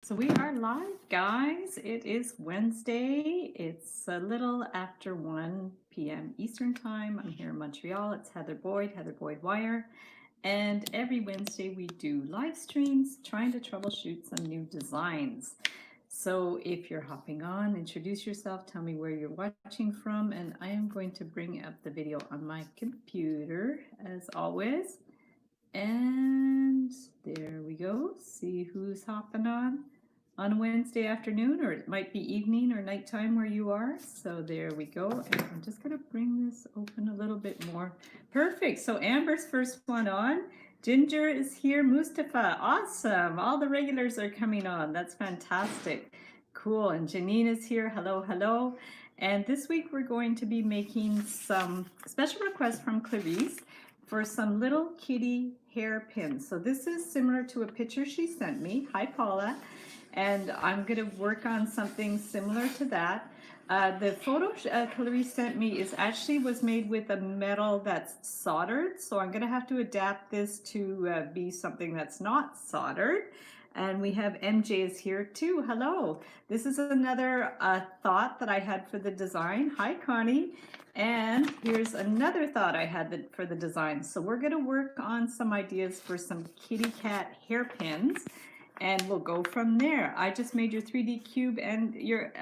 So we are live, guys. It is Wednesday. It's a little after 1 p.m. Eastern Time. I'm here in Montreal. It's Heather Boyd Wire. And every Wednesday we do live streams trying to troubleshoot some new designs. So if you're hopping on, introduce yourself, tell me where you're watching from, and I am going to bring up the video on my computer as always. And there we go. See who's hopping on a Wednesday afternoon, or it might be evening or nighttime where you are. So there we go. And I'm just going to bring this open a little bit more. Perfect. So Amber's first one on. Ginger is here. Mustafa, awesome. All the regulars are coming on. That's fantastic. Cool. And Janine is here. Hello, hello. And this week we're going to be making some special requests from Clarice for some little kitty hairpins. So this is similar to a picture she sent me. Hi, Paula. And I'm going to work on something similar to that. The photo Clarice sent me was made with a metal that's soldered. So I'm going to have to adapt this to be something that's not soldered. And we have MJ is here too. Hello. This is another thought that I had for the design. Hi, Connie. And here's another thought I had for the design. So we're going to work on some ideas for some kitty cat hairpins, and we'll go from there. I just made your 3D cube and your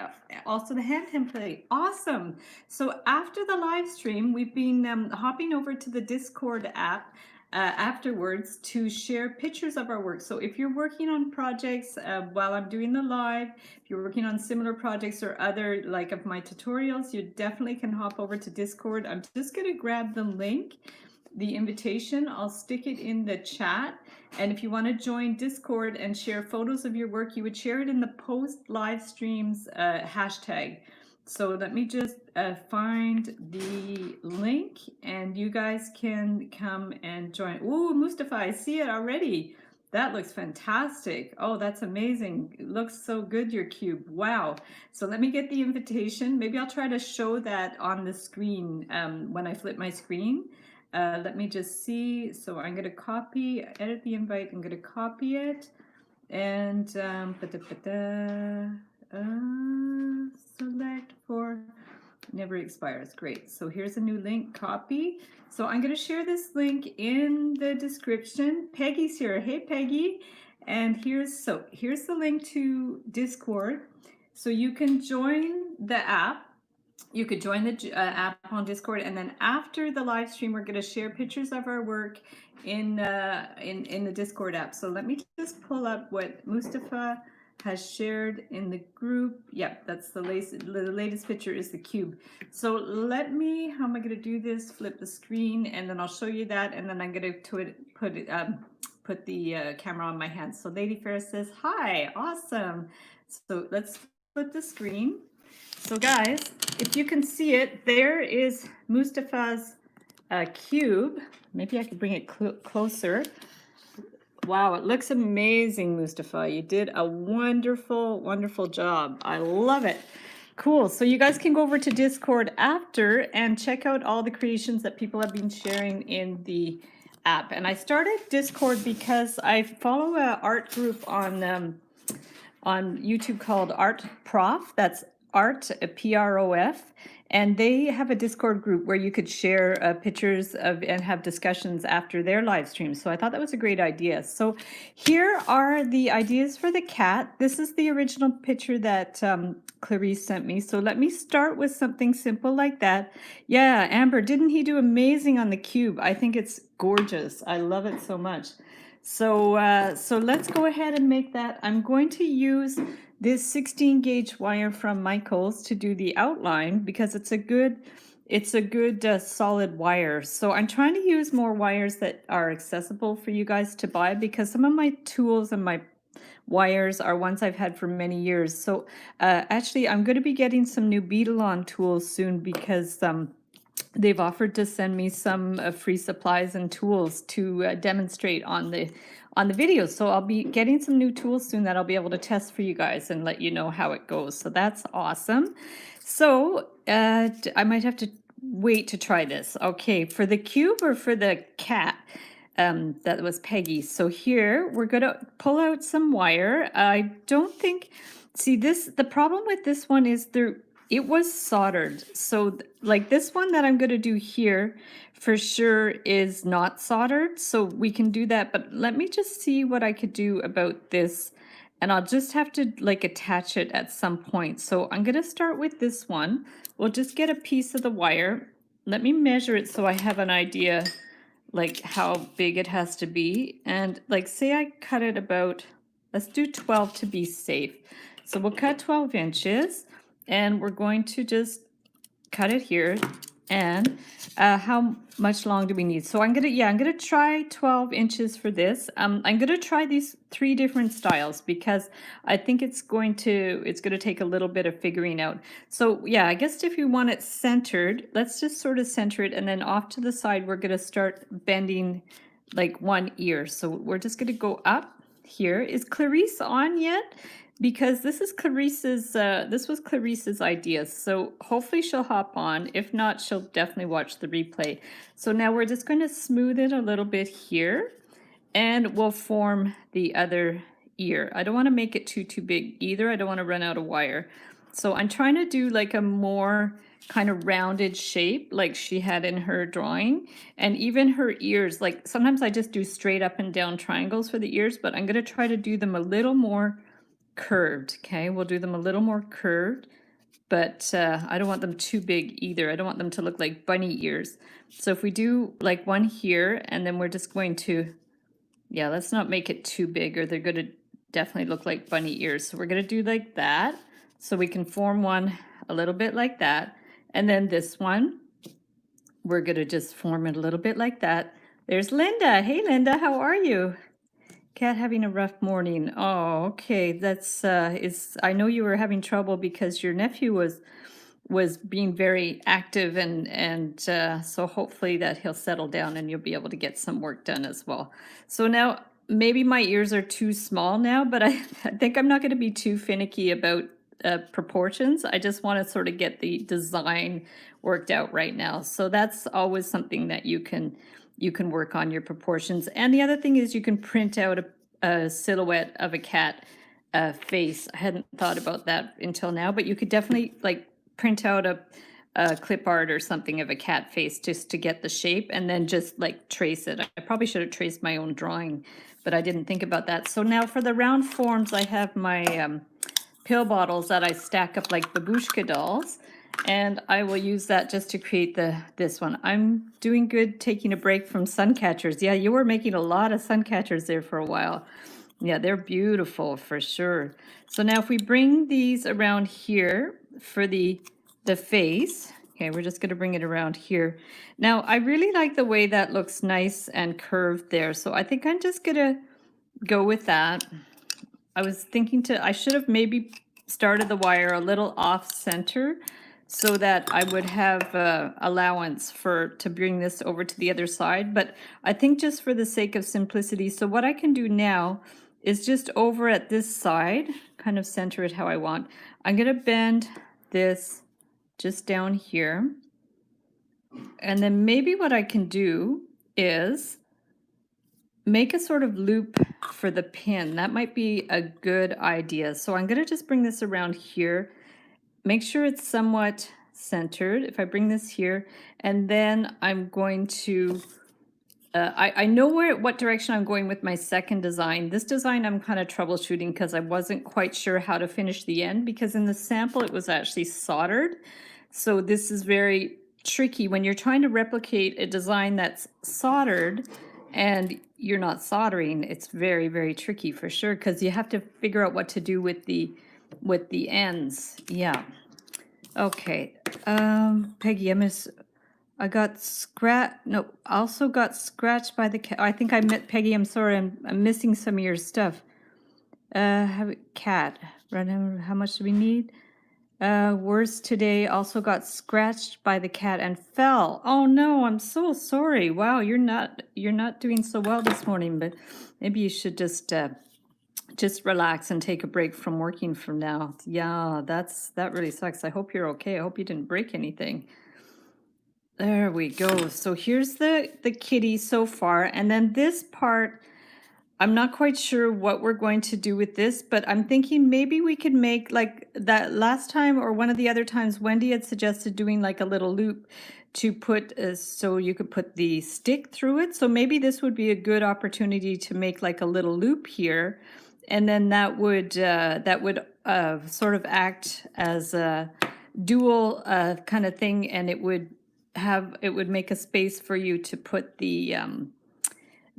also the hand template. Awesome. So after the live stream, we've been hopping over to the Discord app afterwards to share pictures of our work. So if you're working on projects while I'm doing the live, if you're working on similar projects or other like of my tutorials, you definitely can hop over to Discord. I'm just going to grab the link, the invitation. I'll stick it in the chat. And if you want to join Discord and share photos of your work, you would share it in the post live streams hashtag. So let me just find the link and you guys can come and join. Ooh, Mustafa, I see it already. That looks fantastic. Oh, that's amazing. It looks so good, your cube. Wow. So let me get the invitation. Maybe I'll try to show that on the screen when I flip my screen. Let me just see. So I'm going to copy, edit the invite. I'm going to copy it and select for never expires. Great. So here's a new link, copy. So I'm going to share this link in the description. Peggy's here. Hey, Peggy. And here's the link to Discord. So you can join the app. You could join the app on Discord, and then after the live stream, we're going to share pictures of our work in the Discord app. So let me just pull up what Mustafa has shared in the group. Yep, that's the latest picture is the cube. So let me, how am I going to do this? Flip the screen, and then I'll show you that, and then I'm going to put the camera on my hand. So Lady Fair says, hi, awesome. So let's flip the screen. So guys, if you can see it, there is Mustafa's cube. Maybe I could bring it closer. Wow, it looks amazing, Mustafa. You did a wonderful, wonderful job. I love it. Cool. So you guys can go over to Discord after and check out all the creations that people have been sharing in the app. And I started Discord because I follow an art group on YouTube called Art Prof. That's Art, P-R-O-F, and they have a Discord group where you could share pictures of and have discussions after their live stream. So I thought that was a great idea. So here are the ideas for the cat. This is the original picture that Clarice sent me. So let me start with something simple like that. Yeah, Amber, didn't he do amazing on the cube? I think it's gorgeous. I love it so much. So so let's go ahead and make that. I'm going to use this 16 gauge wire from Michaels to do the outline because it's a good solid wire. So I'm trying to use more wires that are accessible for you guys to buy because some of my tools and my wires are ones I've had for many years. So actually I'm going to be getting some new bead-along tools soon because they've offered to send me some free supplies and tools to demonstrate on the videos. So I'll be getting some new tools soon that I'll be able to test for you guys and let you know how it goes. So that's awesome. So I might have to wait to try this. Okay, for the cube or for the cat? that was Peggy. So here we're going to pull out some wire. I don't think, see this, the problem with this one is it was soldered. So like this one that I'm going to do here for sure is not soldered. So we can do that, but let me just see what I could do about this. And I'll just have to like attach it at some point. So I'm going to start with this one. We'll just get a piece of the wire. Let me measure it so I have an idea like how big it has to be. And like say I cut it about, let's do 12 to be safe. So we'll cut 12 inches and we're going to just cut it here. And how much long do we need? So I'm gonna try 12 inches for this. I'm gonna try these 3 different styles because I think it's gonna take a little bit of figuring out. So yeah, I guess if you want it centered, let's just sort of center it, and then off to the side we're gonna start bending like one ear. So we're just gonna go up here. Is Clarice on yet? Because this was Clarice's idea, so hopefully she'll hop on. If not, she'll definitely watch the replay. So now we're just going to smooth it a little bit here, and we'll form the other ear. I don't want to make it too big either. I don't want to run out of wire. So I'm trying to do like a more kind of rounded shape like she had in her drawing. And even her ears, like sometimes I just do straight up and down triangles for the ears, but I'm going to try to do them a little more curved. Okay, we'll do them a little more curved, but I don't want them too big either. I don't want them to look like bunny ears. So if we do like one here, and then we're just going to, yeah, let's not make it too big or they're going to definitely look like bunny ears. So we're going to do like that. So we can form one a little bit like that. And then this one, we're going to just form it a little bit like that. There's Linda. Hey, Linda, how are you? Cat having a rough morning. Oh, okay. That's I know you were having trouble because your nephew was being very active, and so hopefully that he'll settle down and you'll be able to get some work done as well. So now maybe my ears are too small now, but I think I'm not going to be too finicky about proportions. I just want to sort of get the design worked out right now. So that's always something that you can work on your proportions. And the other thing is you can print out a silhouette of a cat face. I hadn't thought about that until now, but you could definitely like print out a clip art or something of a cat face just to get the shape, and then just like trace it. I probably should have traced my own drawing, but I didn't think about that. So now for the round forms, I have my pill bottles that I stack up like babushka dolls. And I will use that just to create this one. I'm doing good taking a break from sun catchers. Yeah, you were making a lot of sun catchers there for a while. Yeah, they're beautiful for sure. So now if we bring these around here for the face, okay, we're just going to bring it around here. Now, I really like the way that looks nice and curved there. So I think I'm just going to go with that. I was thinking I should have maybe started the wire a little off center so that I would have allowance to bring this over to the other side. But I think just for the sake of simplicity, so what I can do now is just over at this side, kind of center it how I want. I'm going to bend this just down here. And then maybe what I can do is make a sort of loop for the pin. That might be a good idea. So I'm going to just bring this around here. Make sure it's somewhat centered. If I bring this here, and then I'm going to, I know what direction I'm going with my second design. This design I'm kind of troubleshooting because I wasn't quite sure how to finish the end, because in the sample it was actually soldered. So this is very tricky when you're trying to replicate a design that's soldered and you're not soldering. It's very, very tricky for sure, because you have to figure out what to do with the ends. Yeah. Okay. Peggy, I got also got scratched by the cat. I think I met Peggy. I'm sorry. I'm missing some of your stuff. Have a cat. How much do we need? Worse today, also got scratched by the cat and fell. Oh no, I'm so sorry. Wow, you're not doing so well this morning, but maybe you should just relax and take a break from working from now. Yeah, that really sucks. I hope you're okay. I hope you didn't break anything. There we go. So here's the kitty so far. And then this part, I'm not quite sure what we're going to do with this, but I'm thinking maybe we could make like that last time or one of the other times Wendy had suggested doing like a little loop to put so you could put the stick through it. So maybe this would be a good opportunity to make like a little loop here, and then that would sort of act as a dual kind of thing, and it would make a space for you to put the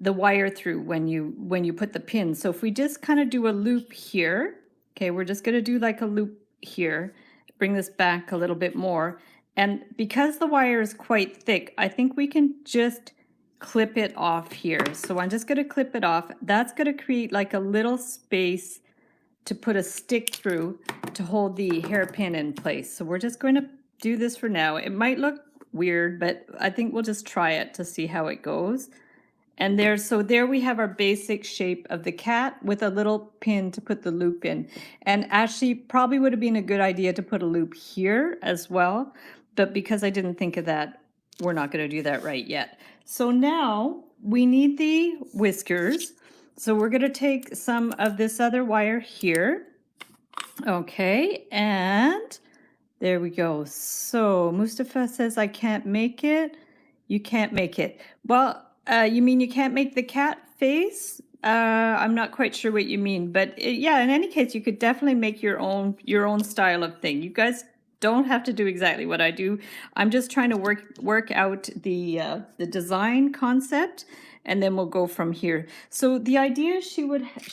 wire through when you put the pin. So if we just kind of do a loop here, okay, we're just going to do like a loop here, bring this back a little bit more. And because the wire is quite thick, I think we can just clip it off here. So I'm just going to clip it off. That's going to create like a little space to put a stick through to hold the hairpin in place. So we're just going to do this for now. It might look weird, but I think we'll just try it to see how it goes. And so there we have our basic shape of the cat with a little pin to put the loop in. And actually probably would have been a good idea to put a loop here as well. But because I didn't think of that, we're not going to do that right yet. So now we need the whiskers. So we're going to take some of this other wire here. Okay, and there we go. So Mustafa says, I can't make it. You can't make it. Well, you mean you can't make the cat face? I'm not quite sure what you mean, but yeah, in any case, you could definitely make your own style of thing. You guys don't have to do exactly what I do. I'm just trying to work out the design concept, and then we'll go from here. So the idea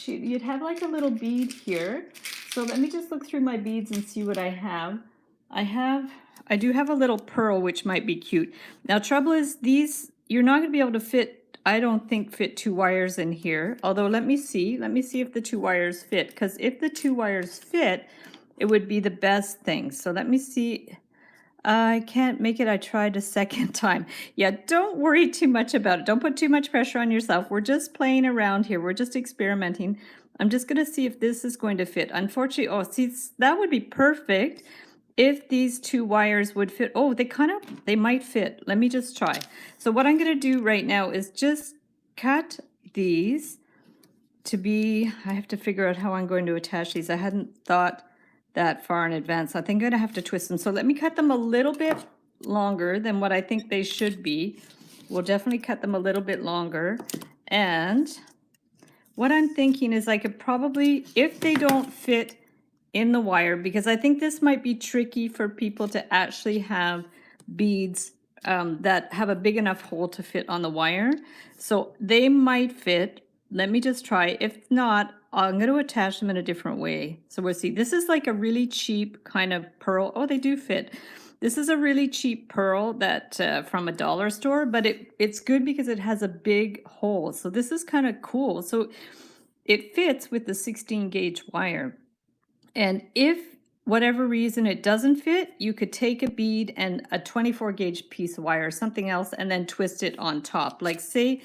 you'd have like a little bead here. So let me just look through my beads and see what I have. I do have a little pearl, which might be cute. Now, trouble is these, you're not going to be able to fit, I don't think, fit 2 wires in here. Although, let me see if the 2 wires fit. Because if the 2 wires fit, it would be the best thing. So let me see. I can't make it. I tried a second time. Yeah, don't worry too much about it. Don't put too much pressure on yourself. We're just playing around here. We're just experimenting. I'm just going to see if this is going to fit. Unfortunately, oh, see, that would be perfect if these 2 wires would fit. Oh, they might fit. Let me just try. So what I'm going to do right now is just cut these to be, I have to figure out how I'm going to attach these. I hadn't thought that far in advance. I think I'm going to have to twist them. So let me cut them a little bit longer than what I think they should be. We'll definitely cut them a little bit longer. And what I'm thinking is I could probably, if they don't fit in the wire, because I think this might be tricky for people to actually have beads that have a big enough hole to fit on the wire. So they might fit. Let me just try. If not, I'm going to attach them in a different way. So we'll see. This is like a really cheap kind of pearl. Oh, they do fit. This is a really cheap pearl that from a dollar store, but it's good because it has a big hole. So this is kind of cool. So it fits with the 16 gauge wire. And if whatever reason it doesn't fit, you could take a bead and a 24 gauge piece of wire or something else and then twist it on top. Like say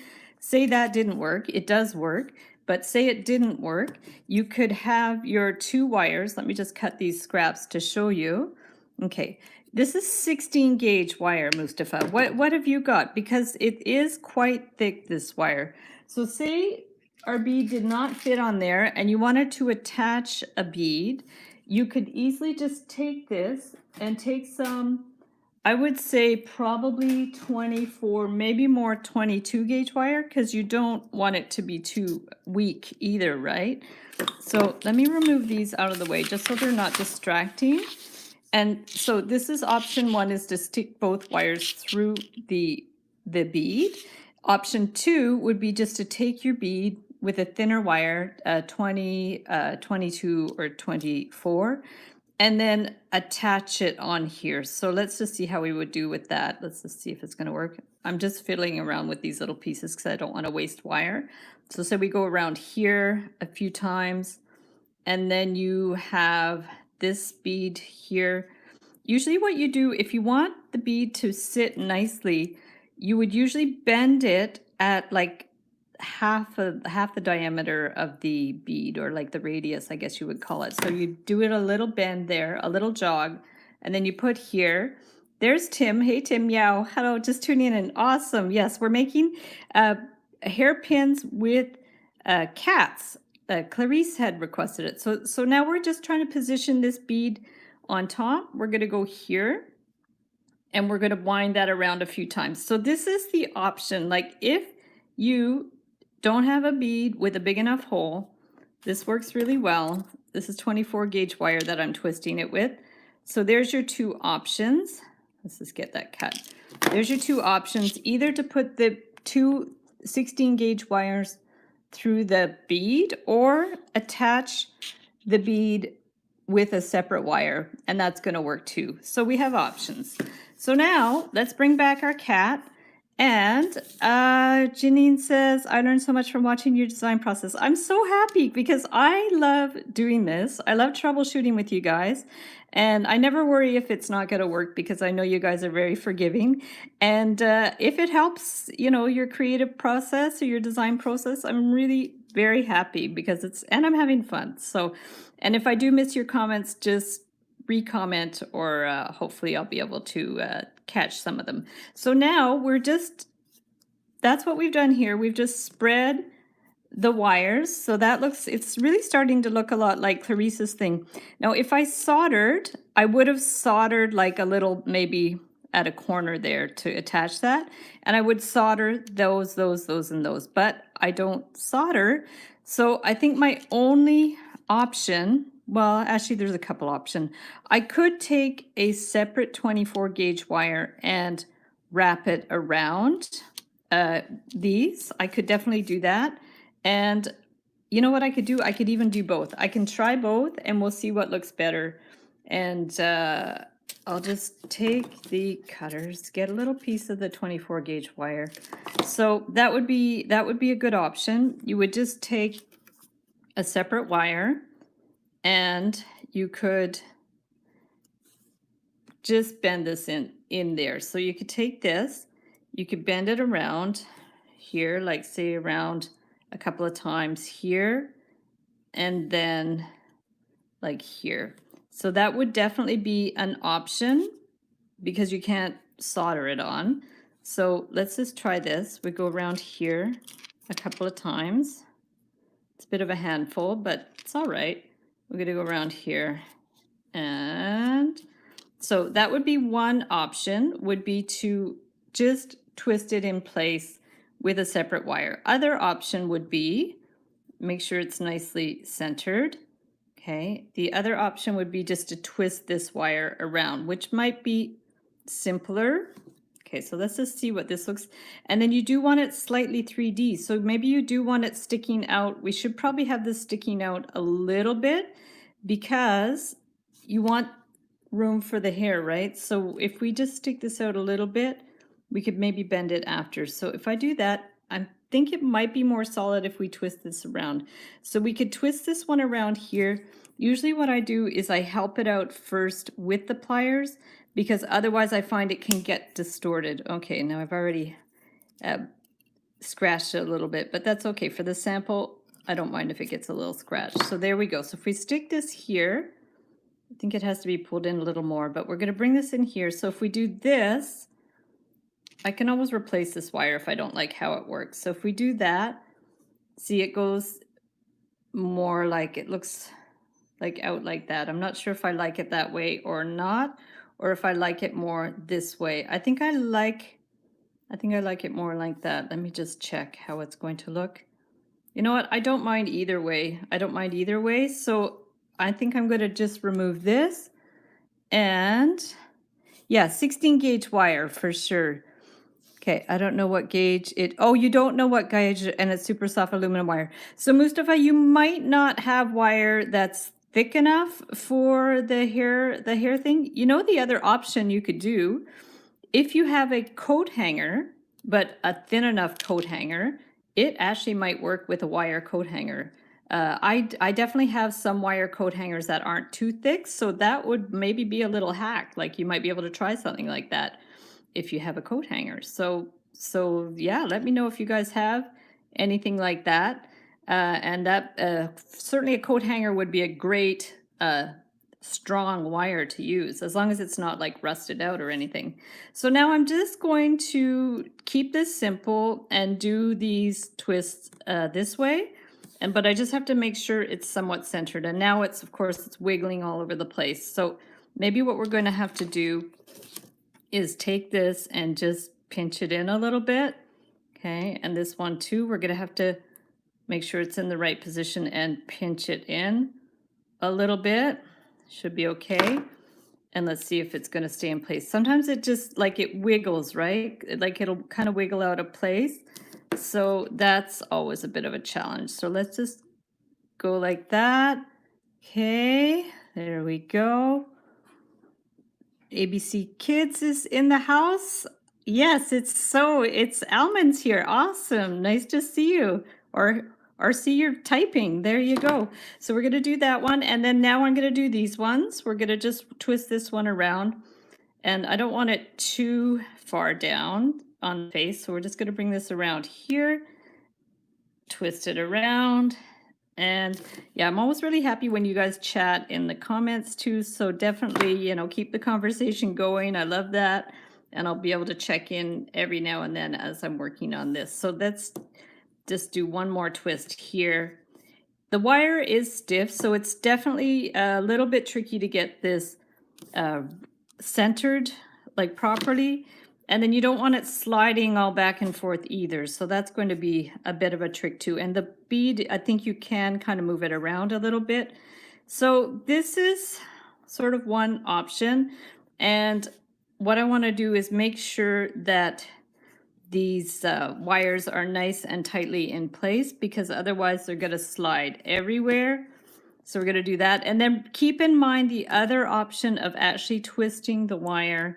that didn't work. It does work. But say it didn't work, you could have your 2 wires. Let me just cut these scraps to show you. Okay, this is 16 gauge wire, Mustafa. What have you got? Because it is quite thick, this wire. So say our bead did not fit on there and you wanted to attach a bead, you could easily just take this and take some, I would say probably 24, maybe more 22 gauge wire, because you don't want it to be too weak either, right? So let me remove these out of the way just so they're not distracting. And so this is option 1, is to stick both wires through the bead. Option 2 would be just to take your bead with a thinner wire, 20, 22 or 24, and then attach it on here. So let's just see how we would do with that. Let's just see if it's going to work. I'm just fiddling around with these little pieces because I don't want to waste wire. So say we go around here a few times, and then you have this bead here. Usually what you do, if you want the bead to sit nicely, you would usually bend it at like half the diameter of the bead, or like the radius, I guess you would call it. So you do it a little bend there, a little jog, and then you put here, There's Tim. Hey, Tim. Meow. Hello. Just tuning in. Awesome. Yes, we're making hairpins with cats. Clarice had requested it. So now we're just trying to position this bead on top. We're going to go here and we're going to wind that around a few times. So this is the option. Like if you don't have a bead with a big enough hole, this works really well. This is 24 gauge wire that I'm twisting it with. So there's your two options. Let's just get that cut. There's your two options, either to put the two 16 gauge wires through the bead or attach the bead with a separate wire, and that's going to work too. So we have options. So now let's bring back our cat. And Janine says, I learned so much from watching your design process. I'm so happy because I love doing this. I love troubleshooting with you guys. And I never worry if it's not going to work because I know you guys are very forgiving. And if it helps, you know, your creative process or your design process, I'm really very happy because and I'm having fun. So, and if I do miss your comments, just re-comment or hopefully I'll be able to catch some of them. So now that's what we've done here. We've just spread the wires. So that it's really starting to look a lot like Clarice's thing. Now, if I soldered, I would have soldered like a little, maybe at a corner there to attach that. And I would solder those, and those, but I don't solder. So I think my only option, well, actually there's a couple options. I could take a separate 24 gauge wire and wrap it around these. I could definitely do that. And you know what I could do? I could even do both. I can try both and we'll see what looks better. And I'll just take the cutters, get a little piece of the 24 gauge wire. So that would be a good option. You would just take a separate wire and you could just bend this in there. So you could take this, you could bend it around here, like say around a couple of times here, and then like here. So that would definitely be an option because you can't solder it on. So let's just try this. We go around here a couple of times. It's a bit of a handful, but it's all right. We're going to go around here. And so that would be one option, would be to just twist it in place with a separate wire. Other option would be, make sure it's nicely centered. Okay, the other option would be just to twist this wire around, which might be simpler. Okay, so let's just see what this looks. And then you do want it slightly 3D. So maybe you do want it sticking out. We should probably have this sticking out a little bit because you want room for the hair, right? So if we just stick this out a little bit, we could maybe bend it after. So if I do that, I think it might be more solid if we twist this around. So we could twist this one around here. Usually what I do is I help it out first with the pliers because otherwise I find it can get distorted. Okay, now I've already scratched it a little bit, but that's okay. For the sample, I don't mind if it gets a little scratched. So there we go. So if we stick this here, I think it has to be pulled in a little more, but we're going to bring this in here. So if we do this, I can always replace this wire if I don't like how it works. So if we do that, see, it goes more like, it looks like out like that. I'm not sure if I like it that way or not, or if I like it more this way. I think I like it more like that. Let me just check how it's going to look. You know what? I don't mind either way. I don't mind either way. So I think I'm going to just remove this. And yeah, 16 gauge wire for sure. Okay, I don't know what gauge it, oh, you don't know what gauge, and it's super soft aluminum wire. So Mustafa, you might not have wire that's thick enough for the hair thing. You know, the other option you could do, if you have a coat hanger, but a thin enough coat hanger, it actually might work with a wire coat hanger. I definitely have some wire coat hangers that aren't too thick, so that would maybe be a little hack. Like you might be able to try something like that if you have a coat hanger. So yeah, let me know if you guys have anything like that. And that certainly a coat hanger would be a great strong wire to use, as long as it's not like rusted out or anything. So now I'm just going to keep this simple and do these twists this way. But I just have to make sure it's somewhat centered. And now it's, of course, it's wiggling all over the place. So maybe what we're going to have to do is take this and just pinch it in a little bit. Okay, and this one too, we're going to have to make sure it's in the right position and pinch it in a little bit. Should be okay. And let's see if it's going to stay in place. Sometimes it just like it wiggles, right? Like it'll kind of wiggle out of place. So that's always a bit of a challenge. So let's just go like that. Okay, there we go. ABC Kids is in the house. Yes, it's Almond's here. Awesome. Nice to see you. Or see you're typing. There you go. So we're going to do that one. And then now I'm going to do these ones. We're going to just twist this one around. And I don't want it too far down on the face. So we're just going to bring this around here. Twist it around. And yeah, I'm always really happy when you guys chat in the comments too. So definitely, you know, keep the conversation going. I love that. And I'll be able to check in every now and then as I'm working on this. So let's just do one more twist here. The wire is stiff, so it's definitely a little bit tricky to get this centered like properly. And then you don't want it sliding all back and forth either. So that's going to be a bit of a trick too. And the bead, I think you can kind of move it around a little bit. So this is sort of one option. And what I want to do is make sure that these wires are nice and tightly in place, because otherwise they're going to slide everywhere. So we're going to do that. And then keep in mind the other option of actually twisting the wire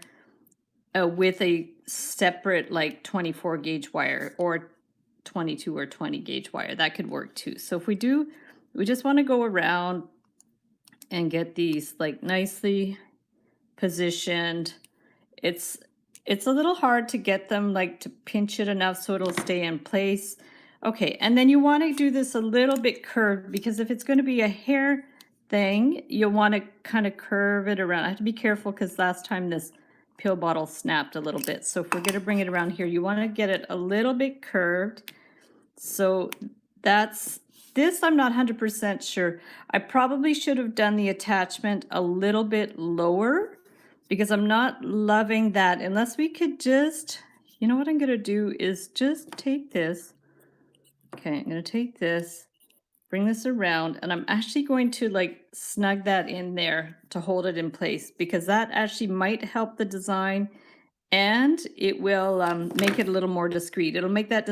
with a separate like 24 gauge wire or 22 or 20 gauge wire. That could work too. So if we just want to go around and get these like nicely positioned. It's a little hard to get them like to pinch it enough so it'll stay in place. Okay, and then you want to do this a little bit curved, because if it's going to be a hair thing, you'll want to kind of curve it around. I have to be careful because last time this pill bottle snapped a little bit. So if we're going to bring it around here, you want to get it a little bit curved. So that's this. I'm not 100% sure. I probably should have done the attachment a little bit lower, because I'm not loving that. Unless we could just, you know what I'm going to do is just take this. Okay, I'm going to take this, bring this around, and I'm actually going to like snug that in there to hold it in place, because that actually might help the design, and it will make it a little more discreet. It'll make that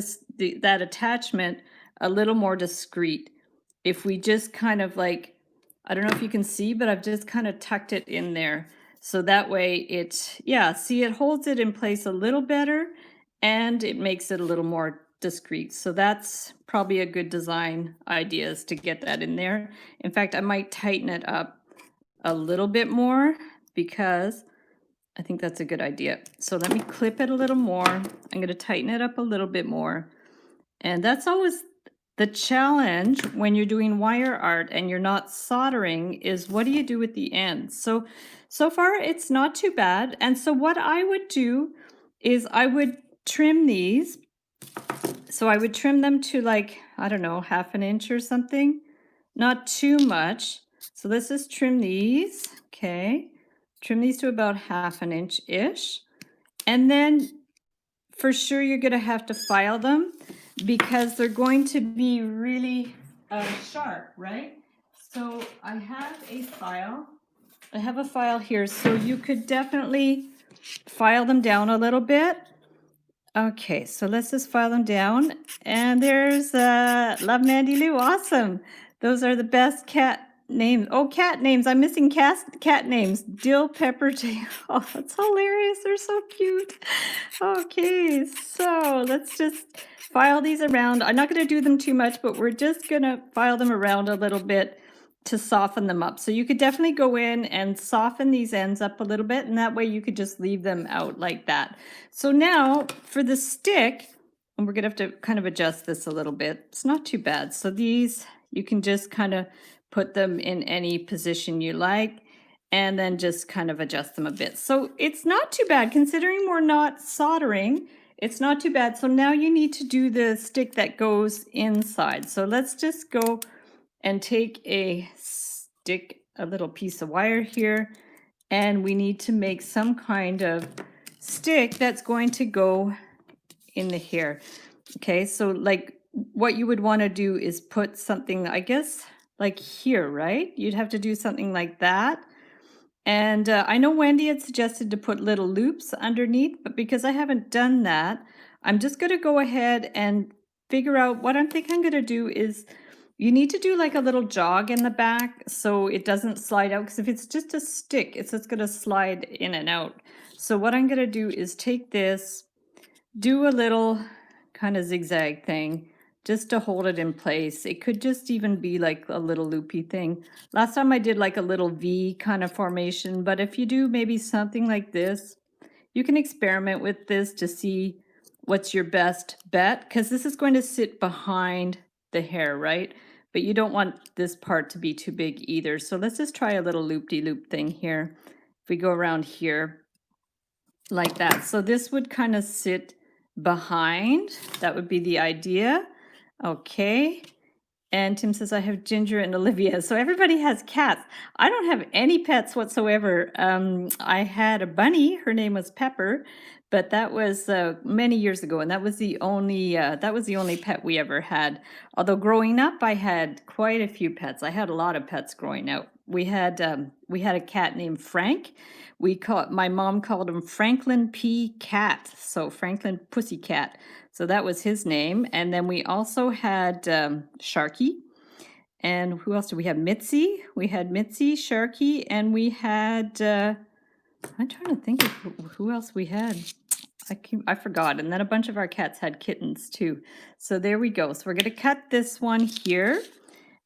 that attachment a little more discreet if we just kind of like, I don't know if you can see, but I've just kind of tucked it in there. So that way it, yeah, see, it holds it in place a little better, and it makes it a little more discreet. So that's probably a good design idea, is to get that in there. In fact, I might tighten it up a little bit more, because I think that's a good idea. So let me clip it a little more. I'm going to tighten it up a little bit more. And that's always the challenge when you're doing wire art and you're not soldering, is what do you do with the ends? So far it's not too bad. And so what I would do is I would trim these. So I would trim them to like, I don't know, 1/2 inch or something, not too much. So let's just trim these. Okay. Trim these to about 1/2 inch-ish. And then for sure you're going to have to file them, because they're going to be really sharp, right? So I have a file. I have a file here, so you could definitely file them down a little bit. Okay, so let's just file them down. And there's Love Mandy Lou. Awesome. Those are the best cat names. Oh, cat names. I'm missing cat names. Dill, Pepper, oh, that's hilarious. They're so cute. Okay, so let's just file these around. I'm not going to do them too much, but we're just going to file them around a little bit to soften them up. So you could definitely go in and soften these ends up a little bit, and that way you could just leave them out like that. So now for the stick, and we're going to have to kind of adjust this a little bit. It's not too bad. So these, you can just kind of put them in any position you like. and then just kind of adjust them a bit. So it's not too bad considering we're not soldering. It's not too bad. So now you need to do the stick that goes inside. So let's just go and take a stick, a little piece of wire here, and we need to make some kind of stick that's going to go in the hair. Okay, so like what you would want to do is put something, I guess, like here, right? You'd have to do something like that. And I know Wendy had suggested to put little loops underneath, but because I haven't done that, I'm just going to go ahead and figure out what I think I'm going to do is you need to do like a little jog in the back so it doesn't slide out, because if it's just a stick, it's just going to slide in and out. So what I'm going to do is take this, do a little kind of zigzag thing just to hold it in place. It could just even be like a little loopy thing. Last time I did like a little V kind of formation, but if you do maybe something like this, you can experiment with this to see what's your best bet, because this is going to sit behind the hair, right? But you don't want this part to be too big either. So let's just try a little loop-de-loop thing here. If we go around here like that. So this would kind of sit behind. That would be the idea. Okay. And Tim says, I have Ginger and Olivia. So everybody has cats. I don't have any pets whatsoever. I had a bunny. Her name was Pepper, but that was many years ago, and that was the only pet we ever had. Although growing up, I had quite a few pets. I had a lot of pets growing up. We had a cat named Frank. My mom called him Franklin P. Cat, so Franklin Pussycat. So that was his name. And then we also had Sharky. And who else did we have? Mitzi. We had Mitzi, Sharky, and we had, I'm trying to think of who else we had. I forgot. And then a bunch of our cats had kittens too. So there we go. So we're going to cut this one here.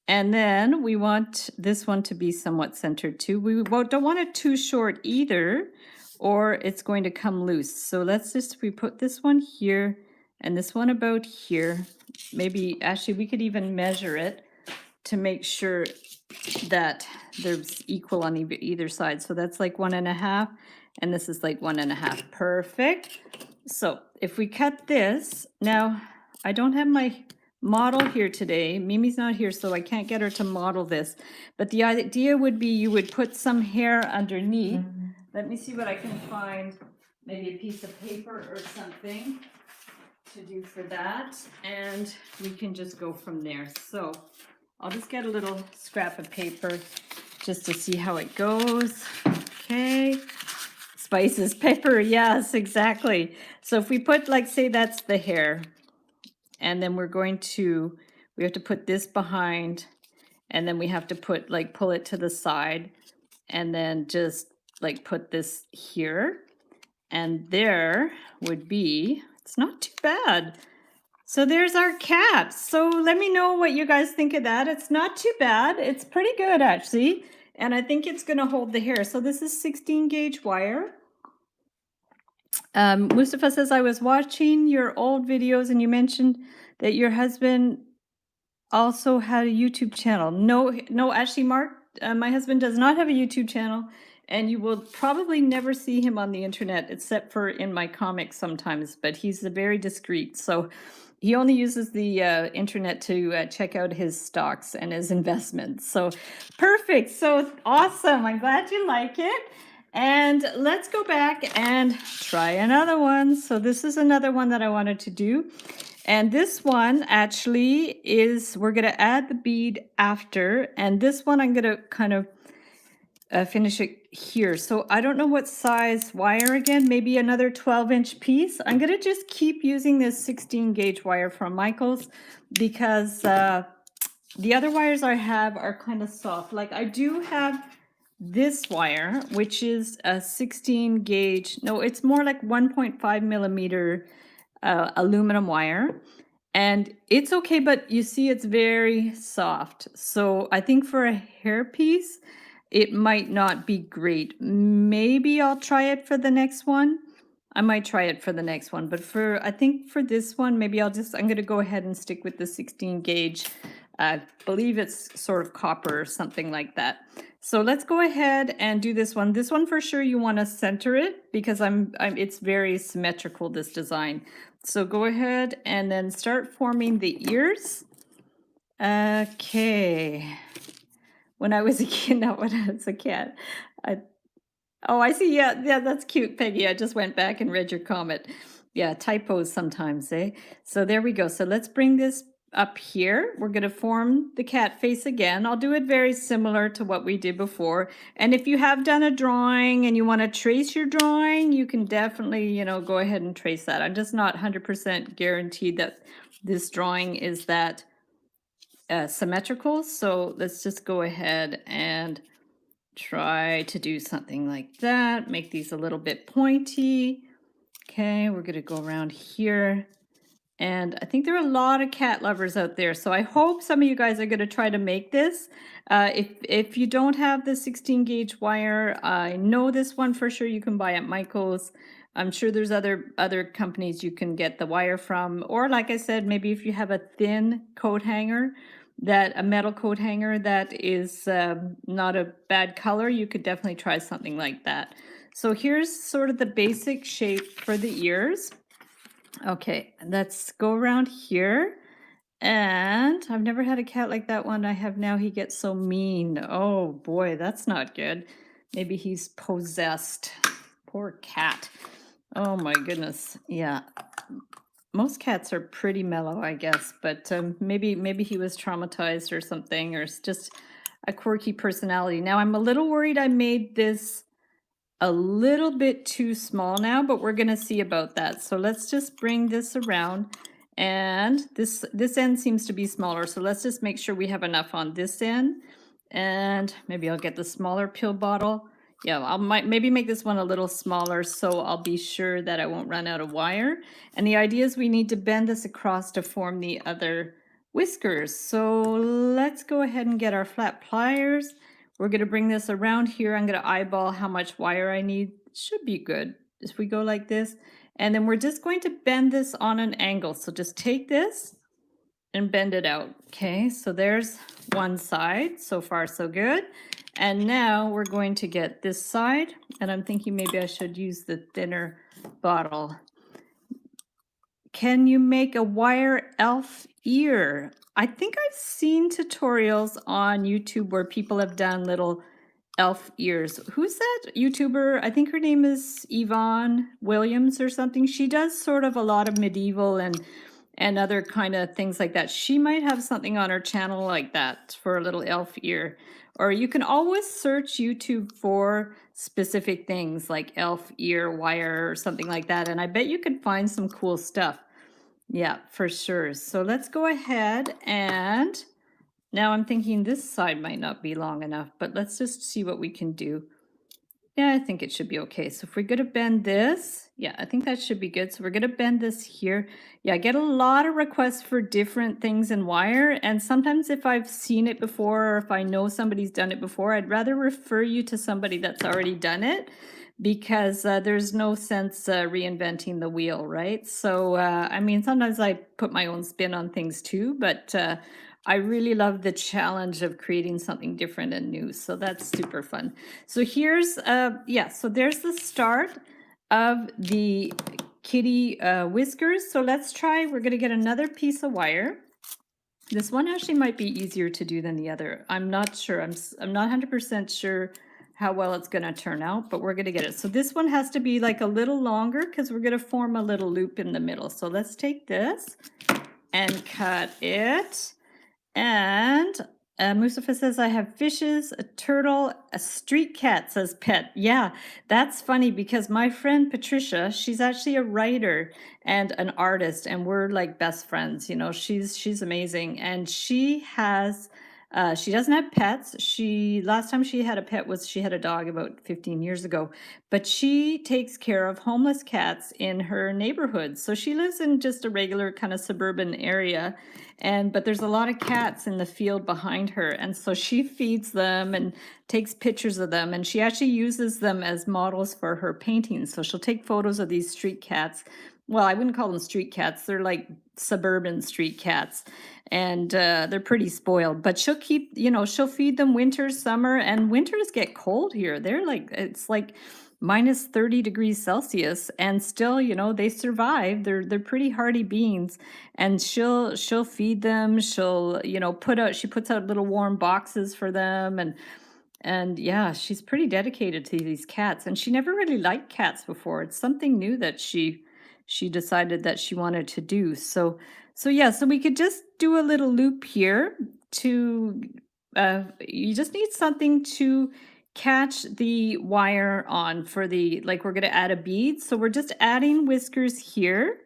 And then we want this one to be somewhat centered too. We don't want it too short either, or it's going to come loose. So we put this one here and this one about here. Maybe, actually, we could even measure it to make sure that there's equal on either side. So that's like 1.5, and this is like 1.5. Perfect. So if we cut this, now I don't have my model here today. Mimi's not here, so I can't get her to model this. But the idea would be you would put some hair underneath. Let me see what I can find. Maybe a piece of paper or something to do for that. And we can just go from there. So I'll just get a little scrap of paper just to see how it goes. Okay. Spices, pepper, yes, exactly. So if we put, like, say that's the hair, and then we have to put this behind, and then we have to put, like, pull it to the side, and then just, like, put this here, and there would be, it's not too bad. So there's our cat. So let me know what you guys think of that. It's not too bad. It's pretty good, actually. And I think it's going to hold the hair. So this is 16 gauge wire. Mustafa says, I was watching your old videos and you mentioned that your husband also had a YouTube channel. No, actually, Mark, my husband does not have a YouTube channel, and you will probably never see him on the internet except for in my comics sometimes, but he's very discreet. So he only uses the internet to check out his stocks and his investments. So perfect. So awesome. I'm glad you like it. And let's go back and try another one. So this is another one that I wanted to do. And this one actually is, we're going to add the bead after. And this one I'm going to kind of finish it here. So I don't know what size wire again, maybe another 12-inch piece. I'm going to just keep using this 16 gauge wire from Michaels because the other wires I have are kind of soft. Like I do have this wire, which is a 16 gauge, no, it's more like 1.5 millimeter aluminum wire. And it's okay, but you see it's very soft. So I think for a hair piece, it might not be great. Maybe I'll try it for the next one. I might try it for the next one, but I think for this one, maybe I'm going to go ahead and stick with the 16 gauge. I believe it's sort of copper or something like that. So let's go ahead and do this one. This one for sure you want to center it because it's very symmetrical, this design. So go ahead and then start forming the ears. Okay. When I was a kid, not when I was a cat. Oh, I see. Yeah, that's cute, Peggy. I just went back and read your comment. Yeah, typos sometimes, eh? So there we go. So let's bring this up here. We're going to form the cat face again. I'll do it very similar to what we did before. And if you have done a drawing and you want to trace your drawing, you can definitely, you know, go ahead and trace that. I'm just not 100% guaranteed that this drawing is that symmetrical. So let's just go ahead and try to do something like that. Make these a little bit pointy. Okay, we're going to go around here. And I think there are a lot of cat lovers out there. So I hope some of you guys are going to try to make this. If you don't have the 16 gauge wire, I know this one for sure you can buy at Michael's. I'm sure there's other companies you can get the wire from. Or like I said, maybe if you have a thin coat hanger, a metal coat hanger that is not a bad color, you could definitely try something like that. So here's sort of the basic shape for the ears. Okay, let's go around here. And I've never had a cat like that one I have now. He gets so mean. Oh boy, that's not good. Maybe he's possessed. Poor cat. Oh my goodness. Yeah. Most cats are pretty mellow, I guess, but maybe he was traumatized or something, or it's just a quirky personality. Now I'm a little worried I made this a little bit too small now, but we're going to see about that. So let's just bring this around, and this end seems to be smaller. So let's just make sure we have enough on this end, and maybe I'll get the smaller pill bottle. Yeah, I might maybe make this one a little smaller so I'll be sure that I won't run out of wire. And the idea is we need to bend this across to form the other whiskers. So let's go ahead and get our flat pliers. We're going to bring this around here. I'm going to eyeball how much wire I need. It should be good if we go like this. And then we're just going to bend this on an angle. So just take this and bend it out. Okay, so there's one side. So far, so good. And now we're going to get this side. And I'm thinking maybe I should use the thinner bottle. Can you make a wire elf ear? I think I've seen tutorials on YouTube where people have done little elf ears. Who's that YouTuber? I think her name is Yvonne Williams or something. She does sort of a lot of medieval and other kind of things like that. She might have something on her channel like that for a little elf ear. Or you can always search YouTube for specific things like elf ear wire or something like that. And I bet you can find some cool stuff. Yeah, for sure. So let's go ahead, and now I'm thinking this side might not be long enough, but let's just see what we can do. Yeah, I think it should be okay. So if we're going to bend this, yeah, I think that should be good. So we're going to bend this here. Yeah, I get a lot of requests for different things in wire. And sometimes if I've seen it before or if I know somebody's done it before, I'd rather refer you to somebody that's already done it, because there's no sense reinventing the wheel, right? So, I mean, sometimes I put my own spin on things too, but I really love the challenge of creating something different and new. So that's super fun. So here's, yeah, so there's the start of the kitty whiskers. So let's try, we're gonna get another piece of wire. This one actually might be easier to do than the other. I'm not sure, I'm not 100% sure how well it's gonna turn out, but we're gonna get it. So this one has to be like a little longer because we're gonna form a little loop in the middle. So let's take this and cut it. And Mustafa says, I have fishes, a turtle, a street cat, says pet. Yeah, that's funny because my friend Patricia, she's actually a writer and an artist, and we're like best friends. You know, she's amazing. And she has, she doesn't have pets. Last time she had a pet was she had a dog about 15 years ago, but she takes care of homeless cats in her neighborhood. So she lives in just a regular kind of suburban area. But there's a lot of cats in the field behind her, and so she feeds them and takes pictures of them, and she actually uses them as models for her paintings. So she'll take photos of these street cats well, I wouldn't call them street cats. They're like suburban street cats, and they're pretty spoiled. But she'll keep, she'll feed them winter, summer, and winters get cold here. They're like, it's like minus 30 degrees Celsius, and still, they survive. They're pretty hardy beings, and she'll feed them. She'll, she puts out little warm boxes for them, and yeah, she's pretty dedicated to these cats, and she never really liked cats before. It's something new that she decided that she wanted to do. So yeah, so we could just do a little loop here to you just need something to catch the wire on for the, like, we're going to add a bead. So we're just adding whiskers here.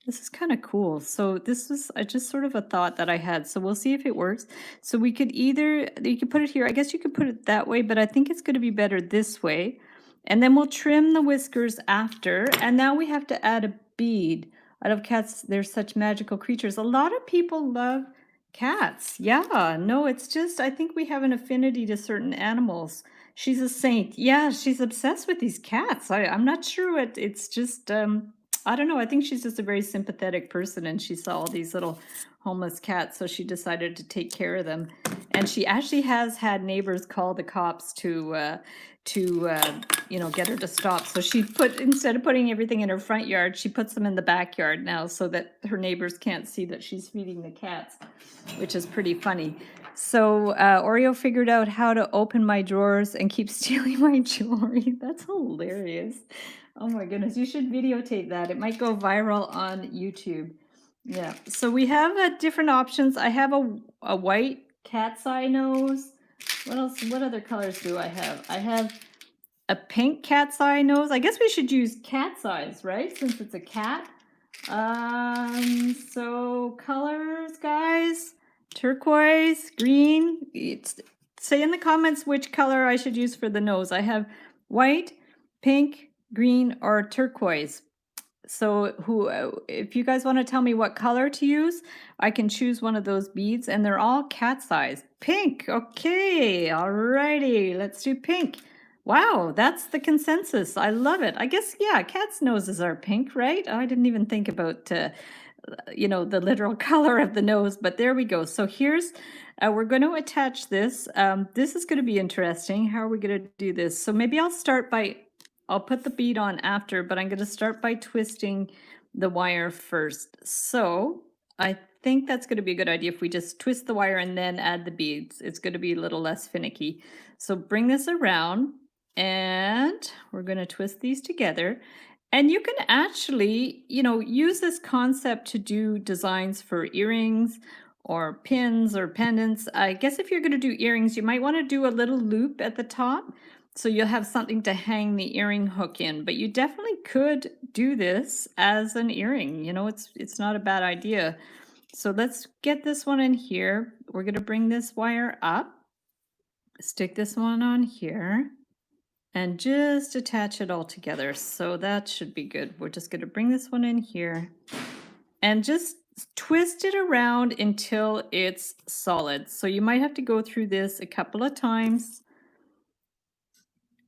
This is kind of cool. So this was just sort of a thought that I had. So we'll see if it works. So we could either, you could put it here. I guess you could put it that way, but I think it's going to be better this way. And then we'll trim the whiskers after. And now we have to add a bead. I love cats. They're such magical creatures. A lot of people love cats. Yeah, no, it's just, I think we have an affinity to certain animals. She's a saint. Yeah, she's obsessed with these cats. I'm not sure what, it's just, I don't know. I think she's just a very sympathetic person, and she saw all these little homeless cats, so she decided to take care of them. And she actually has had neighbors call the cops to get her to stop. So she instead of putting everything in her front yard, she puts them in the backyard now, so that her neighbors can't see that she's feeding the cats, which is pretty funny. So Oreo figured out how to open my drawers and keep stealing my jewelry. That's hilarious. Oh my goodness, you should videotape that. It might go viral on YouTube. Yeah, so we have different options. I have a white cat's eye nose. What else? What other colors do I have? I have a pink cat's eye nose. I guess we should use cat's eyes, right? Since it's a cat. So colors, guys. Turquoise, green. Say in the comments which color I should use for the nose. I have white, pink, green, or turquoise. So if you guys want to tell me what color to use, I can choose one of those beads, and they're all cat's eyes. Pink, okay, alrighty, let's do pink. Wow, that's the consensus. I love it. I guess, yeah, cats' noses are pink, right? I didn't even think about, the literal color of the nose, but there we go. So here's, we're going to attach this. This is going to be interesting. How are we going to do this? So maybe I'll put the bead on after, but I'm going to start by twisting the wire first. So I think that's going to be a good idea if we just twist the wire and then add the beads. It's going to be a little less finicky. So bring this around, and we're going to twist these together. And you can actually, use this concept to do designs for earrings or pins or pendants. I guess if you're going to do earrings, you might want to do a little loop at the top, so you'll have something to hang the earring hook in. But you definitely could do this as an earring. It's not a bad idea. So let's get this one in here. We're going to bring this wire up, stick this one on here, and just attach it all together. So that should be good. We're just going to bring this one in here and just twist it around until it's solid. So you might have to go through this a couple of times.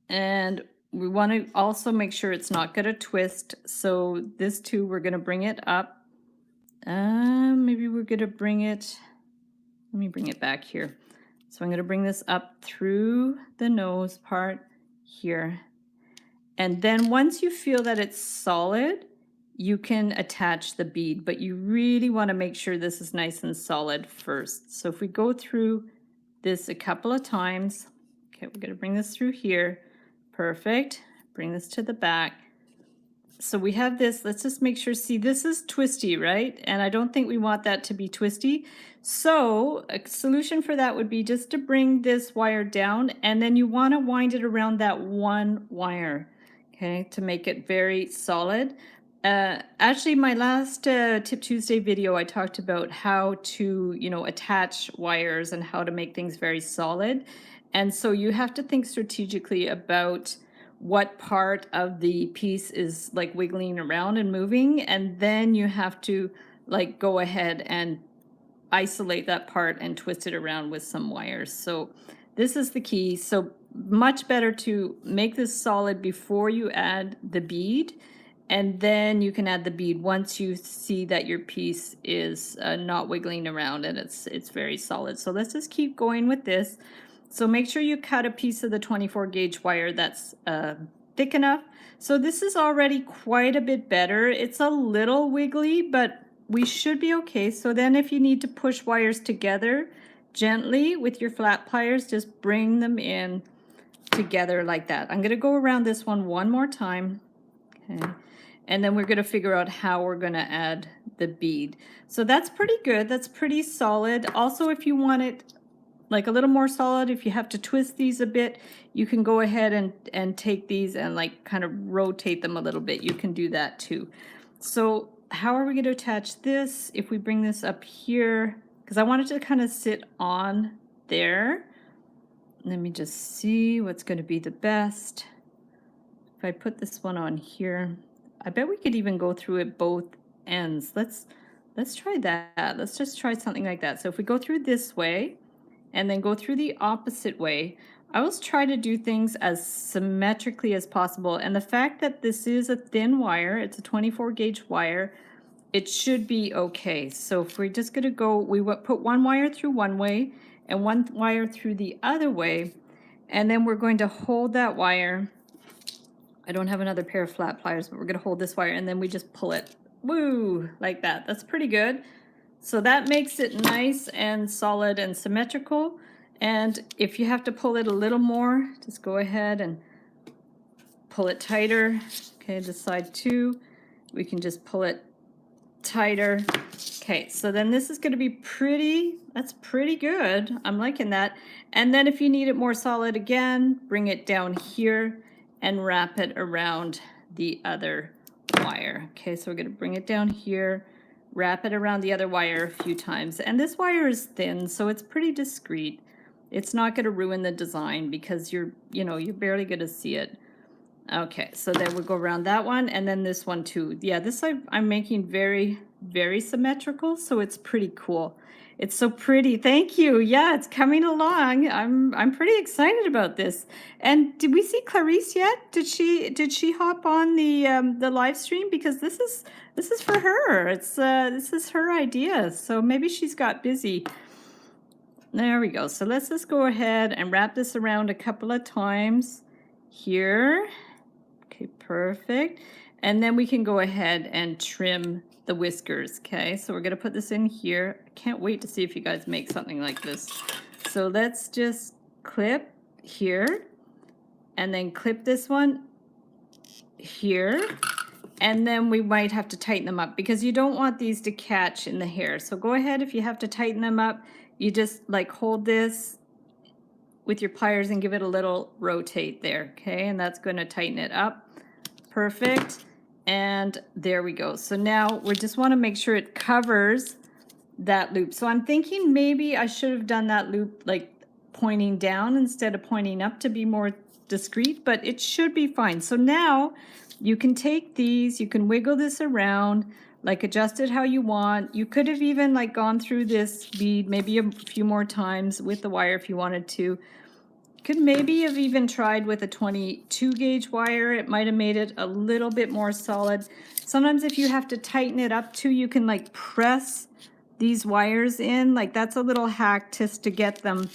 And we want to also make sure it's not going to twist. So this too, we're going to bring it up. Maybe we're going to bring it, let me bring it back here. So I'm going to bring this up through the nose part here. And then once you feel that it's solid, you can attach the bead, but you really want to make sure this is nice and solid first. So if we go through this a couple of times, okay, we're going to bring this through here. Perfect. Bring this to the back. So we have this, let's just make sure, see, this is twisty, right? And I don't think we want that to be twisty. So a solution for that would be just to bring this wire down, and then you want to wind it around that one wire, okay, to make it very solid. Actually, my last Tip Tuesday video, I talked about how to, attach wires and how to make things very solid. And so you have to think strategically about what part of the piece is like wiggling around and moving, and then you have to like go ahead and isolate that part and twist it around with some wires. So this is the key. So much better to make this solid before you add the bead. and then you can add the bead once you see that your piece is not wiggling around and it's very solid. So let's just keep going with this. So make sure you cut a piece of the 24 gauge wire that's thick enough. So this is already quite a bit better. It's a little wiggly, but we should be okay. So then if you need to push wires together gently with your flat pliers, just bring them in together like that. I'm going to go around this one more time. Okay. And then we're going to figure out how we're going to add the bead. So that's pretty good. That's pretty solid. Also, if you want it like a little more solid, if you have to twist these a bit, you can go ahead and take these and like kind of rotate them a little bit. You can do that too. So how are we going to attach this? If we bring this up here, because I want it to kind of sit on there. Let me just see what's going to be the best. If I put this one on here, I bet we could even go through it both ends. Let's try that. Let's just try something like that. So if we go through this way and then go through the opposite way, I always try to do things as symmetrically as possible. And the fact that this is a thin wire, it's a 24 gauge wire, it should be okay. So if we're just going to go, we put one wire through one way and one wire through the other way, and then we're going to hold that wire. I don't have another pair of flat pliers, but we're going to hold this wire and then we just pull it. Woo! Like that. That's pretty good. So that makes it nice and solid and symmetrical. And if you have to pull it a little more, just go ahead and pull it tighter. Okay, this side too. We can just pull it tighter. Okay, so then this is going to be pretty, that's pretty good. I'm liking that. And then if you need it more solid again, bring it down here and wrap it around the other wire. Okay, so we're going to bring it down here, wrap it around the other wire a few times. And this wire is thin, so it's pretty discreet. It's not going to ruin the design because you're barely going to see it. Okay, so then we'll go around that one and then this one too. Yeah, this I'm making very, very symmetrical, so it's pretty cool. It's so pretty. Thank you. Yeah, it's coming along. I'm pretty excited about this. And did we see Clarice yet? Did she hop on the live stream? Because this is for her. It's this is her idea. So maybe she's got busy. There we go. So let's just go ahead and wrap this around a couple of times here. Okay, perfect. And then we can go ahead and trim the whiskers. Okay, so we're going to put this in here. I can't wait to see if you guys make something like this. So let's just clip here and then clip this one here. And then we might have to tighten them up because you don't want these to catch in the hair. So go ahead, if you have to tighten them up, you just like hold this with your pliers and give it a little rotate there, okay? And that's going to tighten it up. Perfect. And there we go. So now we just want to make sure it covers that loop. So I'm thinking maybe I should have done that loop like pointing down instead of pointing up to be more discreet, but it should be fine. So now you can take these, you can wiggle this around, like adjust it how you want. You could have even like gone through this bead maybe a few more times with the wire if you wanted to. Could maybe have even tried with a 22 gauge wire. It might have made it a little bit more solid. Sometimes if you have to tighten it up too, you can like press these wires in. Like that's a little hack just to get them,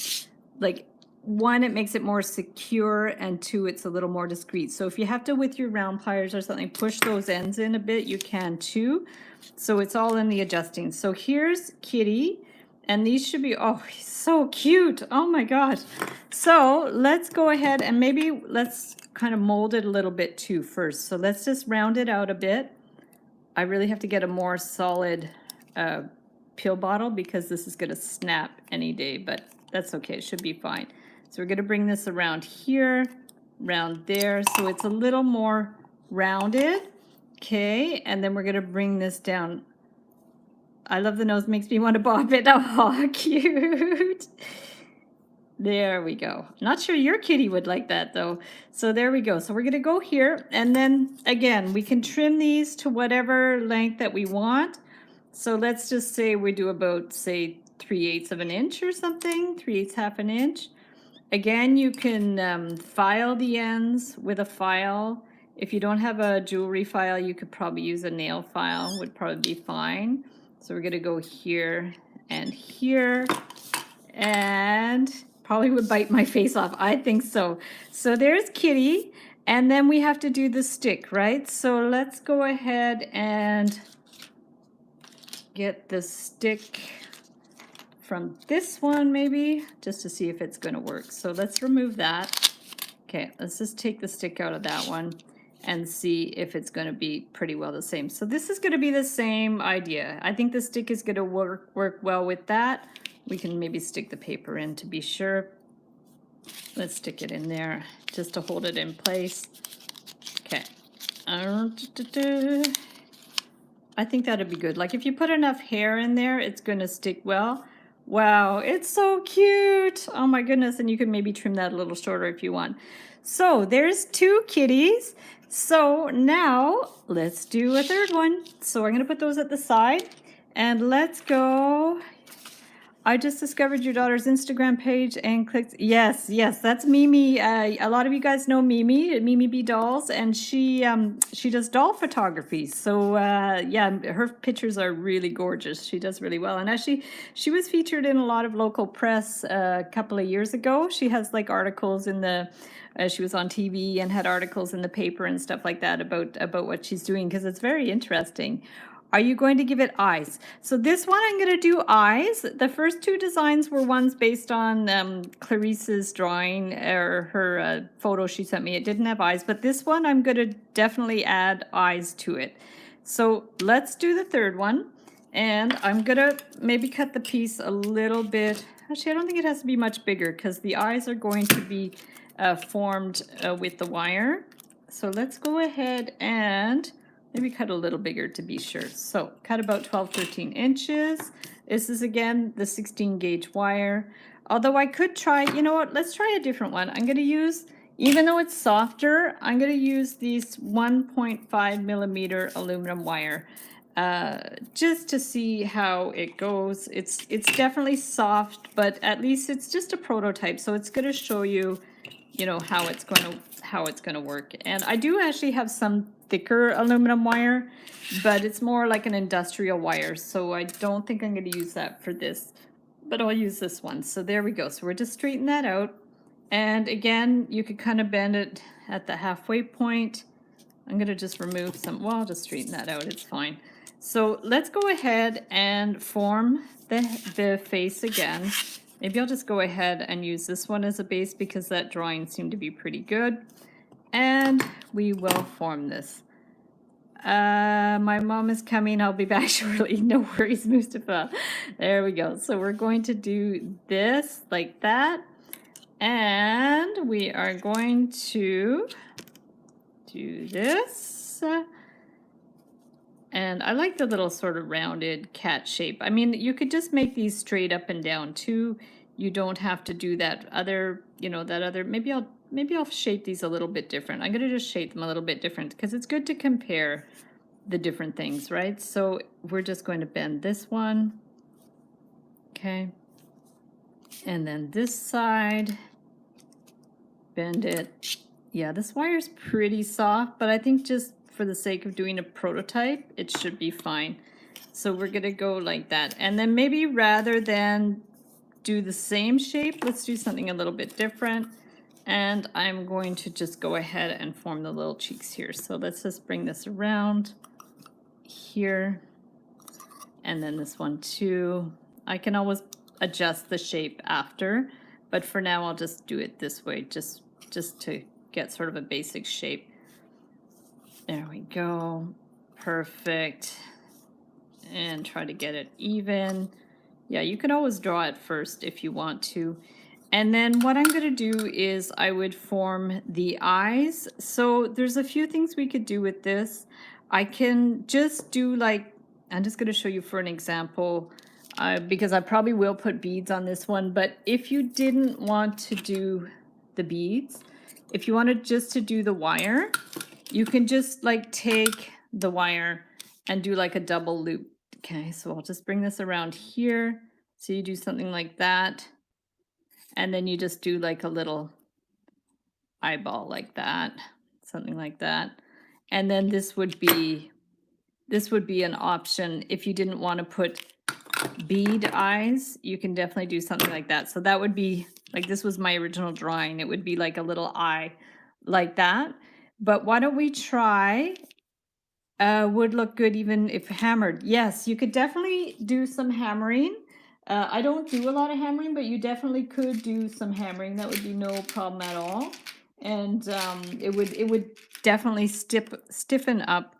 like one, it makes it more secure, and two, it's a little more discreet. So if you have to, with your round pliers or something, push those ends in a bit, you can too. So it's all in the adjusting. So here's Kitty. And these should be, oh, he's so cute. Oh my gosh. So let's go ahead and maybe let's kind of mold it a little bit too first. So let's just round it out a bit. I really have to get a more solid pill bottle because this is going to snap any day, but that's okay. It should be fine. So we're going to bring this around here, around there. So it's a little more rounded. Okay. And then we're going to bring this down. I love the nose, makes me want to bob it. Oh, cute. There we go. Not sure your kitty would like that though. So there we go. So we're going to go here. And then again, we can trim these to whatever length that we want. So let's just say we do about, say, 3/8 of an inch or something, 3/8, half an inch. Again, you can file the ends with a file If you don't have a jewelry file, you could probably use a nail file, would probably be fine. So we're gonna go here and here, and probably would bite my face off. I think so. So there's Kitty, and then we have to do the stick, right? So let's go ahead and get the stick from this one maybe, just to see if it's gonna work. So let's remove that. Okay, let's just take the stick out of that one and see if it's going to be pretty well the same. So this is going to be the same idea. I think the stick is going to work well with that. We can maybe stick the paper in to be sure. Let's stick it in there just to hold it in place. Okay. I think that'd be good. Like if you put enough hair in there, it's going to stick well. Wow, it's so cute. Oh my goodness. And you can maybe trim that a little shorter if you want. So there's 2 kitties. So now let's do a third one. So we're going to put those at the side and let's go. I just discovered your daughter's Instagram page and clicked. Yes, that's Mimi. A lot of you guys know Mimi, Mimi B Dolls, and she does doll photography. So yeah, her pictures are really gorgeous. She does really well, and actually, she was featured in a lot of local press a couple of years ago. She has like articles in the. She was on TV and had articles in the paper and stuff like that about what she's doing because it's very interesting. Are you going to give it eyes? So this one I'm going to do eyes. The first 2 designs were ones based on Clarice's drawing or her photo she sent me. It didn't have eyes, but this one I'm going to definitely add eyes to it. So let's do the third one. And I'm going to maybe cut the piece a little bit. Actually, I don't think it has to be much bigger because the eyes are going to be formed with the wire. So let's go ahead and maybe cut a little bigger to be sure. So cut about 12-13 inches. This is again the 16 gauge wire. Although I could try, you know what, let's try a different one. I'm going to use, even though it's softer, I'm going to use these 1.5 millimeter aluminum wire just to see how it goes. It's definitely soft, but at least it's just a prototype. So it's going to show you, you know, how it's going to work. And I do actually have some thicker aluminum wire, but it's more like an industrial wire, so I don't think I'm going to use that for this, but I'll use this one. So there we go. So we're just straightening that out, and again you could kind of bend it at the halfway point. I'm going to just remove some, well, I'll just straighten that out, it's fine. So let's go ahead and form the face again. Maybe I'll just go ahead and use this one as a base because that drawing seemed to be pretty good. And we will form this. My mom is coming. I'll be back shortly. No worries, Mustafa. There we go. So we're going to do this like that. And we are going to do this. And I like the little sort of rounded cat shape. I mean, you could just make these straight up and down too. You don't have to do that other, you know, that other, maybe I'll shape these a little bit different. I'm going to just shape them a little bit different because it's good to compare the different things, right? So we're just going to bend this one. Okay. And then this side, bend it. Yeah, this wire's pretty soft, but I think just for the sake of doing a prototype, it should be fine. So we're going to go like that. And then maybe rather than do the same shape, let's do something a little bit different. And I'm going to just go ahead and form the little cheeks here. So let's just bring this around here. And then this one too. I can always adjust the shape after, but for now I'll just do it this way, just to get sort of a basic shape. There we go. Perfect. And try to get it even. Yeah, you can always draw it first if you want to. And then what I'm going to do is I would form the eyes. So there's a few things we could do with this. I can just do like, I'm just going to show you for an example, because I probably will put beads on this one. But if you didn't want to do the beads, if you wanted just to do the wire, you can just like take the wire and do like a double loop. Okay, so I'll just bring this around here. So you do something like that. And then you just do like a little eyeball like that, something like that. And then this would be an option if you didn't want to put bead eyes. You can definitely do something like that. So that would be like, this was my original drawing. It would be like a little eye like that. But why don't we try, would look good even if hammered. Yes, you could definitely do some hammering. I don't do a lot of hammering, but you definitely could do some hammering. That would be no problem at all. And it would definitely stiffen up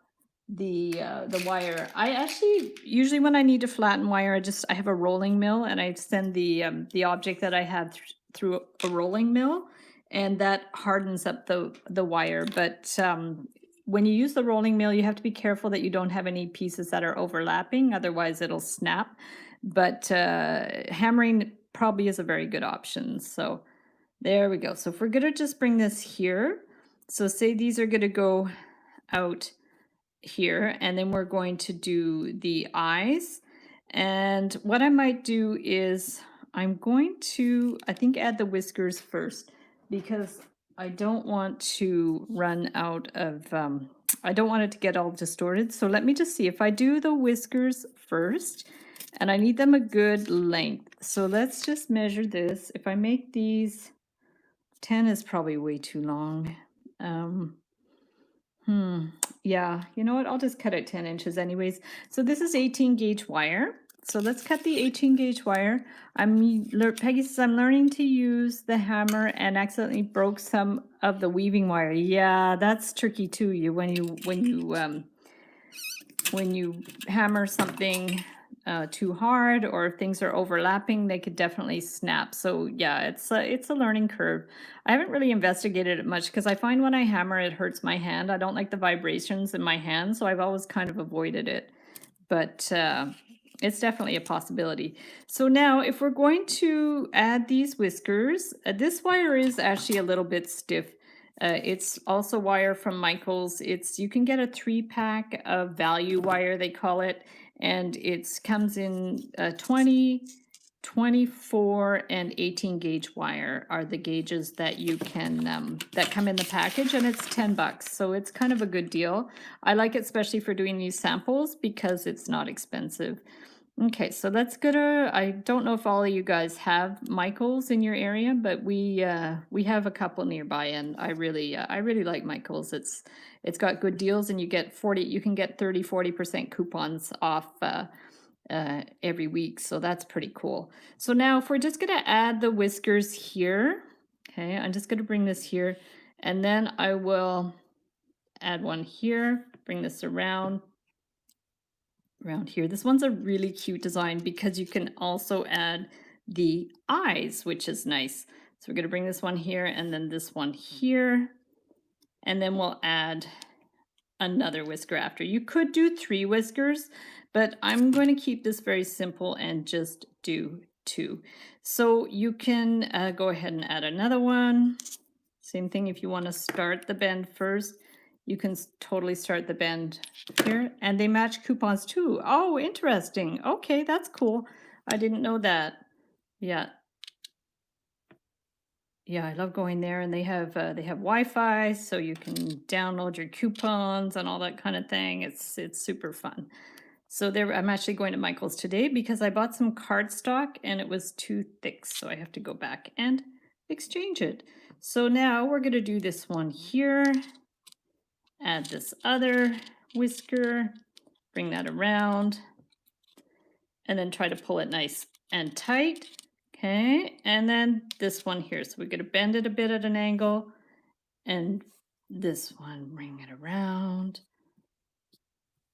the wire. I actually usually when I need to flatten wire, I have a rolling mill and I send the object that I have through a rolling mill, and that hardens up the wire. But when you use the rolling mill, you have to be careful that you don't have any pieces that are overlapping, otherwise it'll snap. But hammering probably is a very good option. So there we go. So if we're gonna just bring this here, so say these are gonna go out here, and then we're going to do the eyes. And what I might do is I'm going to, I think, add the whiskers first, because I don't want to run out of, I don't want it to get all distorted. So let me just see if I do the whiskers first, and I need them a good length. So let's just measure this. If I make these, 10 is probably way too long. Yeah, you know what? I'll just cut it 10 inches anyways. So this is 18 gauge wire. So let's cut the 18 gauge wire. Peggy says I'm learning to use the hammer and accidentally broke some of the weaving wire. Yeah, that's tricky too. When you hammer something too hard, or if things are overlapping, they could definitely snap. So yeah, it's a learning curve. I haven't really investigated it much because I find when I hammer it hurts my hand. I don't like the vibrations in my hand, so I've always kind of avoided it. But it's definitely a possibility. So now if we're going to add these whiskers, this wire is actually a little bit stiff. It's also wire from Michaels. You can get a 3-pack of value wire, they call it, and it comes in 20, 24, and 18 gauge wire are the gauges that you can that come in the package, and it's $10, so it's kind of a good deal. I like it especially for doing these samples because it's not expensive. Okay, so let's go to, I don't know if all of you guys have Michaels in your area, but we have a couple nearby, and I really like Michaels. It's got good deals, and you can get 30-40% coupons off every week, so that's pretty cool. So now if we're just gonna add the whiskers here, okay, I'm just gonna bring this here, and then I will add one here, bring this around here. This one's a really cute design because you can also add the eyes, which is nice. So we're going to bring this one here and then this one here, and then we'll add another whisker after. You could do 3 whiskers, but I'm going to keep this very simple and just do 2. So you can go ahead and add another one. Same thing if you want to start the bend first. You can totally start the bend here, and they match coupons too. Oh, interesting. Okay, that's cool. I didn't know that. Yeah. Yeah, I love going there, and they have Wi-Fi, so you can download your coupons and all that kind of thing. It's super fun. So there, I'm actually going to Michael's today because I bought some cardstock and it was too thick, so I have to go back and exchange it. So now we're going to do this one here. Add this other whisker, bring that around, and then try to pull it nice and tight. Okay, and then this one here. So we're going to bend it a bit at an angle, and this one, bring it around.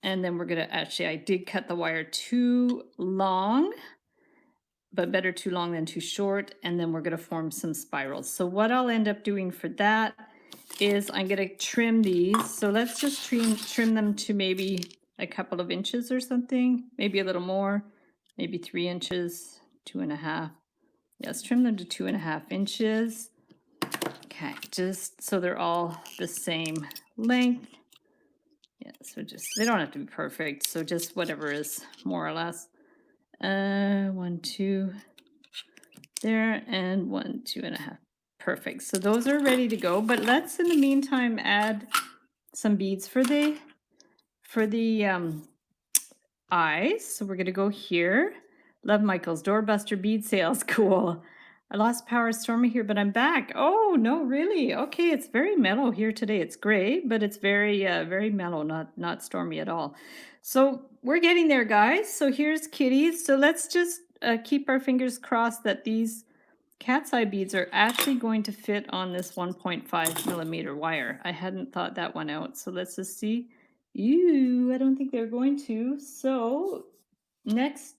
And then we're going to actually, I did cut the wire too long, but better too long than too short. And then we're going to form some spirals. So what I'll end up doing for that is I'm going to trim these. So let's just trim them to maybe a couple of inches or something, maybe a little more, maybe 3 inches, 2.5. Yes, trim them to 2.5 inches. Okay, just so they're all the same length. Yeah, so just, they don't have to be perfect, so just whatever is more or less. 1, 2 there, and 1, 2.5. Perfect. So those are ready to go, but let's in the meantime add some beads for the eyes. So we're gonna go here. Love Michael's doorbuster bead sales. Cool. I lost power stormy here, but I'm back. Oh no, really? Okay, it's very mellow here today. It's gray, but it's very very mellow, not stormy at all. So we're getting there, guys. So here's Kitty. So let's just keep our fingers crossed that these cat's eye beads are actually going to fit on this 1.5 millimeter wire. I hadn't thought that one out. So let's just see. Ew, I don't think they're going to. So next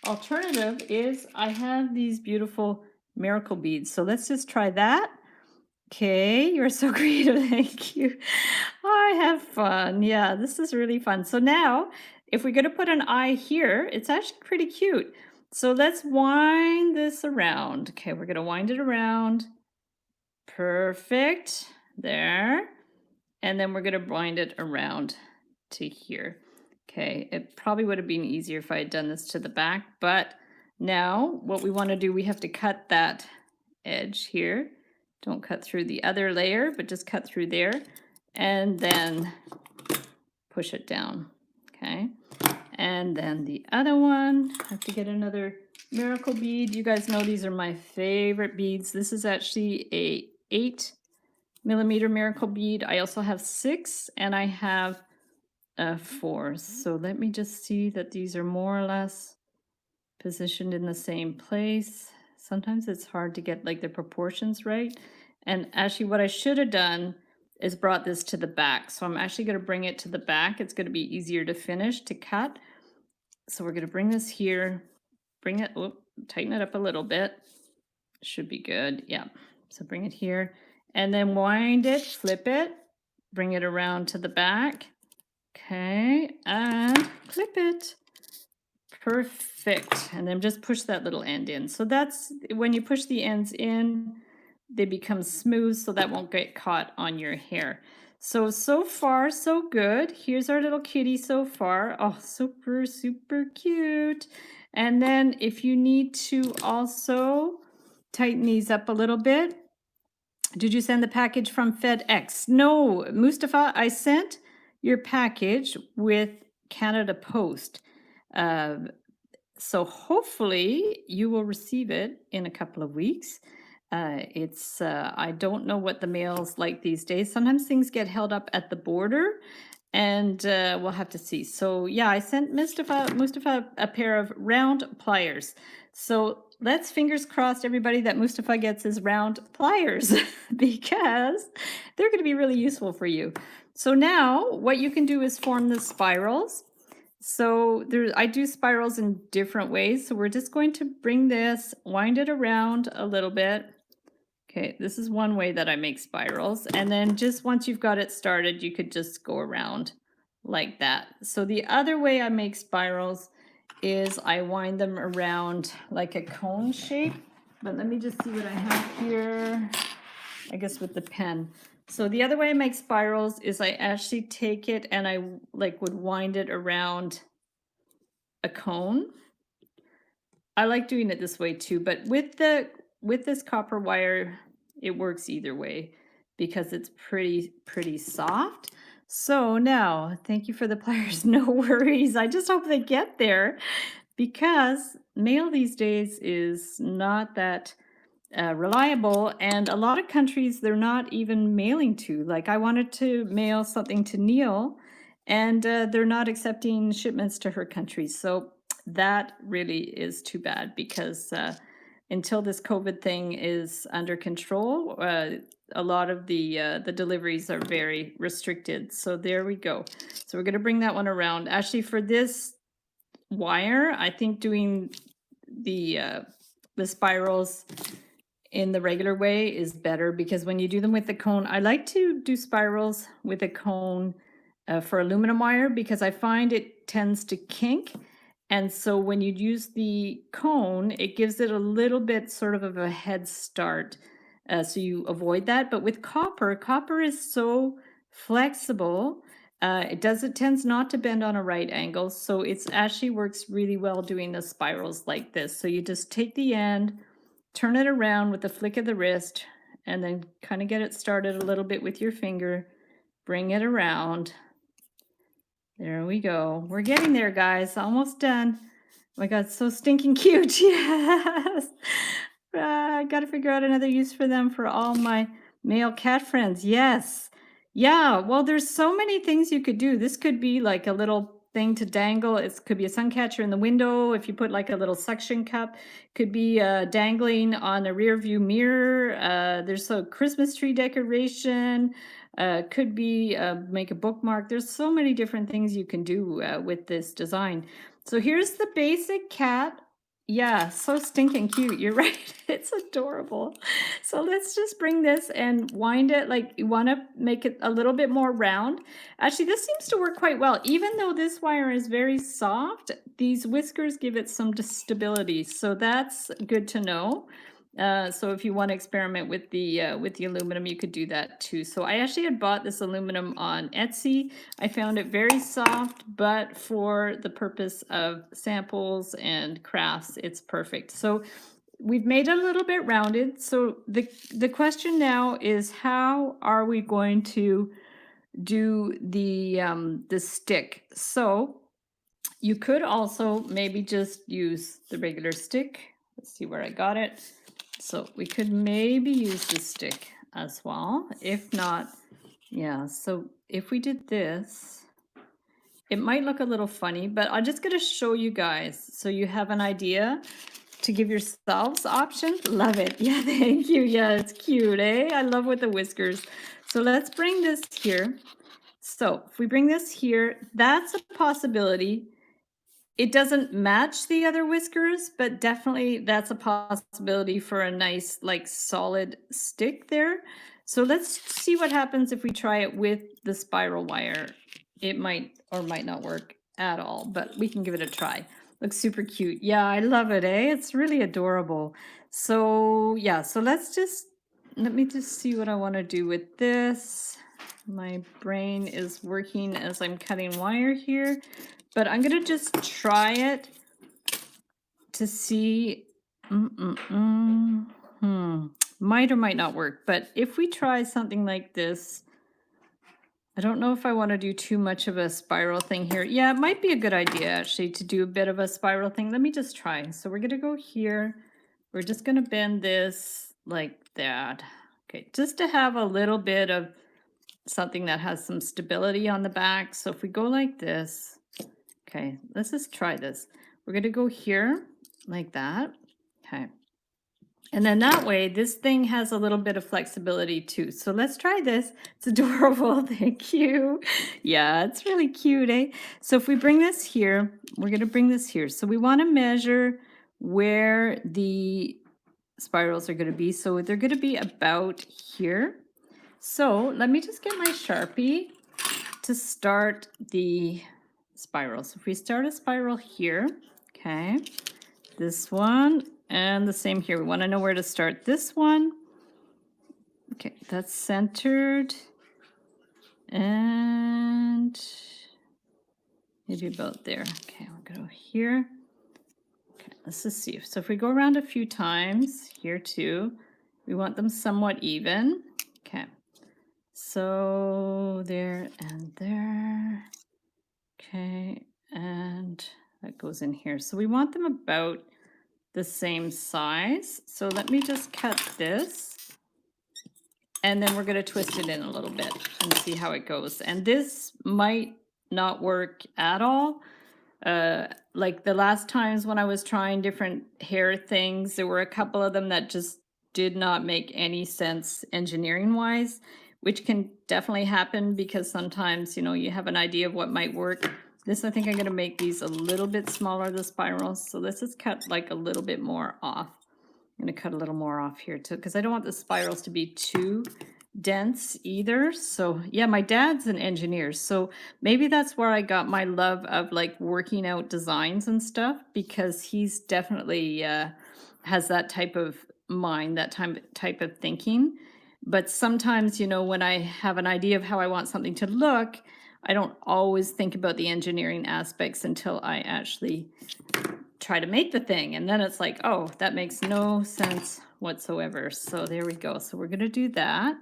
alternative is I have these beautiful miracle beads. So let's just try that. Okay, you're so creative. Thank you. I have fun. Yeah, this is really fun. So now, if we're going to put an eye here, it's actually pretty cute. So let's wind this around. Okay, we're going to wind it around. Perfect. There. And then we're going to wind it around to here. Okay, it probably would have been easier if I had done this to the back, but now what we want to do, we have to cut that edge here. Don't cut through the other layer, but just cut through there and then push it down. Okay, and then the other one, I have to get another miracle bead. You guys know these are my favorite beads. This is actually a 8 millimeter miracle bead. I also have 6 and I have 4. So let me just see that these are more or less positioned in the same place. Sometimes it's hard to get like the proportions right. And actually what I should have done is brought this to the back. So I'm actually going to bring it to the back. It's going to be easier to finish, to cut. So we're going to bring this here, bring it, tighten it up a little bit. Should be good. Yeah. So bring it here and then wind it, flip it, bring it around to the back. Okay, and clip it. Perfect. And then just push that little end in. So that's when you push the ends in, they become smooth so that won't get caught on your hair. So far, so good. Here's our little kitty so far. Oh, super, super cute. And then if you need to also tighten these up a little bit. Did you send the package from FedEx? No, Mustafa, I sent your package with Canada Post. So hopefully you will receive it in a couple of weeks. I don't know what the mail's like these days. Sometimes things get held up at the border and we'll have to see. So yeah, I sent Mustafa a pair of round pliers. So let's fingers crossed, everybody, that Mustafa gets his round pliers because they're going to be really useful for you. So now what you can do is form the spirals. So I do spirals in different ways. So we're just going to bring this, wind it around a little bit. Okay, this is one way that I make spirals. And then just once you've got it started, you could just go around like that. So the other way I make spirals is I wind them around like a cone shape. But let me just see what I have here, I guess with the pen. So the other way I make spirals is I actually take it and I would wind it around a cone. I like doing it this way too, but with this copper wire, it works either way because it's pretty soft. So now, thank you for the pliers. No worries. I just hope they get there because mail these days is not that reliable, and a lot of countries they're not even mailing to. Like I wanted to mail something to Neil and they're not accepting shipments to her country. So that really is too bad because until this COVID thing is under control, a lot of the deliveries are very restricted. So there we go. So we're going to bring that one around. Actually, for this wire, I think doing the spirals in the regular way is better because when you do them with the cone, I like to do spirals with a cone for aluminum wire because I find it tends to kink. And so when you use the cone, it gives it a little bit sort of a head start. So you avoid that. But with copper is so flexible. It tends not to bend on a right angle. So it's actually works really well doing the spirals like this. So you just take the end, turn it around with a flick of the wrist, and then kind of get it started a little bit with your finger, bring it around. There we go. We're getting there, guys. Almost done. Oh my God, so stinking cute. Yes. I got to figure out another use for them for all my male cat friends. Yes. Yeah. Well, there's so many things you could do. This could be like a little thing to dangle. It could be a sun catcher in the window. If you put like a little suction cup, could be dangling on a rear view mirror. There's a Christmas tree decoration. Could be make a bookmark. There's so many different things you can do with this design. So here's the basic cat. Yeah, so stinking cute. You're right. It's adorable. So let's just bring this and wind it. Like you want to make it a little bit more round. Actually, this seems to work quite well. Even though this wire is very soft, these whiskers give it some stability. So that's good to know. So if you want to experiment with the aluminum, you could do that too. So I actually had bought this aluminum on Etsy. I found it very soft, but for the purpose of samples and crafts, it's perfect. So we've made it a little bit rounded. So the question now is, how are we going to do the stick? So you could also maybe just use the regular stick. Let's see where I got it. So we could maybe use the stick as well. If not, yeah, so if we did this, it might look a little funny, but I'm just going to show you guys so you have an idea to give yourselves options. Love it. Yeah, thank you. Yeah, it's cute, eh? I love with the whiskers. So let's bring this here. So if we bring this here, that's a possibility. It doesn't match the other whiskers, but definitely that's a possibility for a nice, like, solid stick there. So let's see what happens if we try it with the spiral wire. It might or might not work at all, but we can give it a try. Looks super cute. Yeah, I love it, eh? It's really adorable. So yeah, so let me just see what I want to do with this. My brain is working as I'm cutting wire here. But I'm going to just try it to see. Might or might not work. But if we try something like this, I don't know if I want to do too much of a spiral thing here. Yeah, it might be a good idea actually to do a bit of a spiral thing. Let me just try. So we're going to go here. We're just going to bend this like that. Okay, just to have a little bit of something that has some stability on the back. So if we go like this, okay, let's just try this. We're going to go here like that. Okay. And then that way, this thing has a little bit of flexibility too. So let's try this. It's adorable. Thank you. Yeah, it's really cute, eh? So if we bring this here, we're going to bring this here. So we want to measure where the spirals are going to be. So they're going to be about here. So let me just get my Sharpie to start the spiral. So if we start a spiral here, okay, this one and the same here. We want to know where to start this one. Okay, that's centered and maybe about there. Okay, we'll go here. Okay, let's just see. So if we go around a few times here too, we want them somewhat even. Okay, so there and there. Okay, and that goes in here. So we want them about the same size. So let me just cut this. And then we're going to twist it in a little bit and see how it goes. And this might not work at all. Like the last times when I was trying different hair things, there were a couple of them that just did not make any sense engineering wise, which can definitely happen because sometimes, you know, you have an idea of what might work. This, I think I'm going to make these a little bit smaller, the spirals. So let's just cut like a little bit more off. I'm going to cut a little more off here too, because I don't want the spirals to be too dense either. So yeah, my dad's an engineer, so maybe that's where I got my love of like working out designs and stuff, because he's definitely has that type of mind, that type of thinking. But sometimes, you know, when I have an idea of how I want something to look, I don't always think about the engineering aspects until I actually try to make the thing. And then it's like, oh, that makes no sense whatsoever. So there we go. So we're going to do that,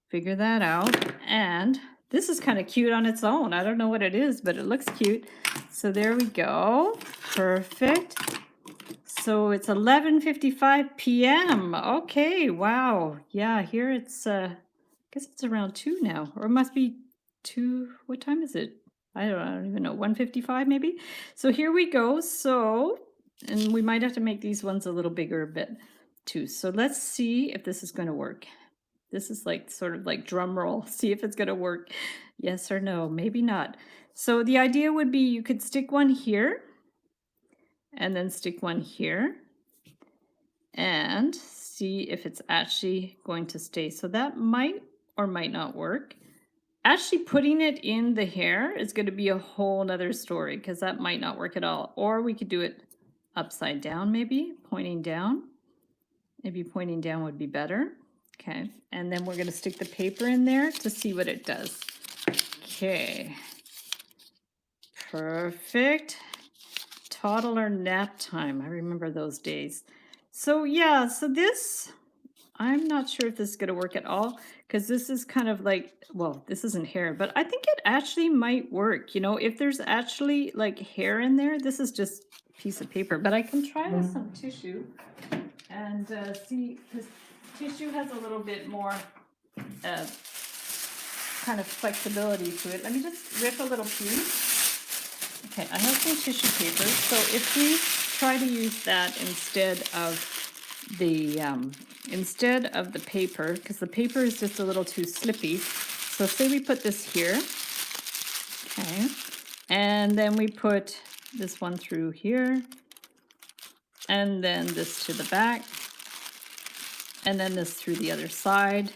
figure that out. And This is kind of cute on its own. I don't know what it is, but it looks cute. So there we go. Perfect. So it's 11:55 p.m. Okay, wow. Yeah, here it's I guess it's around 2 now, or it must be 2. What time is it? I don't even know. 1:55 maybe. So here we go. So, and we might have to make these ones a little bigger a bit too. So let's see if this is going to work. This is like sort of like drum roll. See if it's going to work. Yes or no, maybe not. So the idea would be you could stick one here and then stick one here and see if it's actually going to stay. So that might or might not work. Actually putting it in the hair is going to be a whole nother story because that might not work at all. Or we could do it upside down, maybe pointing down. Maybe pointing down would be better. Okay, and then we're going to stick the paper in there to see what it does. Okay, perfect. Toddler nap time. I remember those days. So yeah, so this, I'm not sure if this is going to work at all because this is kind of like, well, this isn't hair, but I think it actually might work. You know, if there's actually like hair in there, this is just a piece of paper, but I can try with some tissue and see, because tissue has a little bit more kind of flexibility to it. Let me just rip a little piece. Okay, I have some tissue paper, so if we try to use that instead of the paper, because the paper is just a little too slippy. So say we put this here, okay, and then we put this one through here, and then this to the back, and then this through the other side.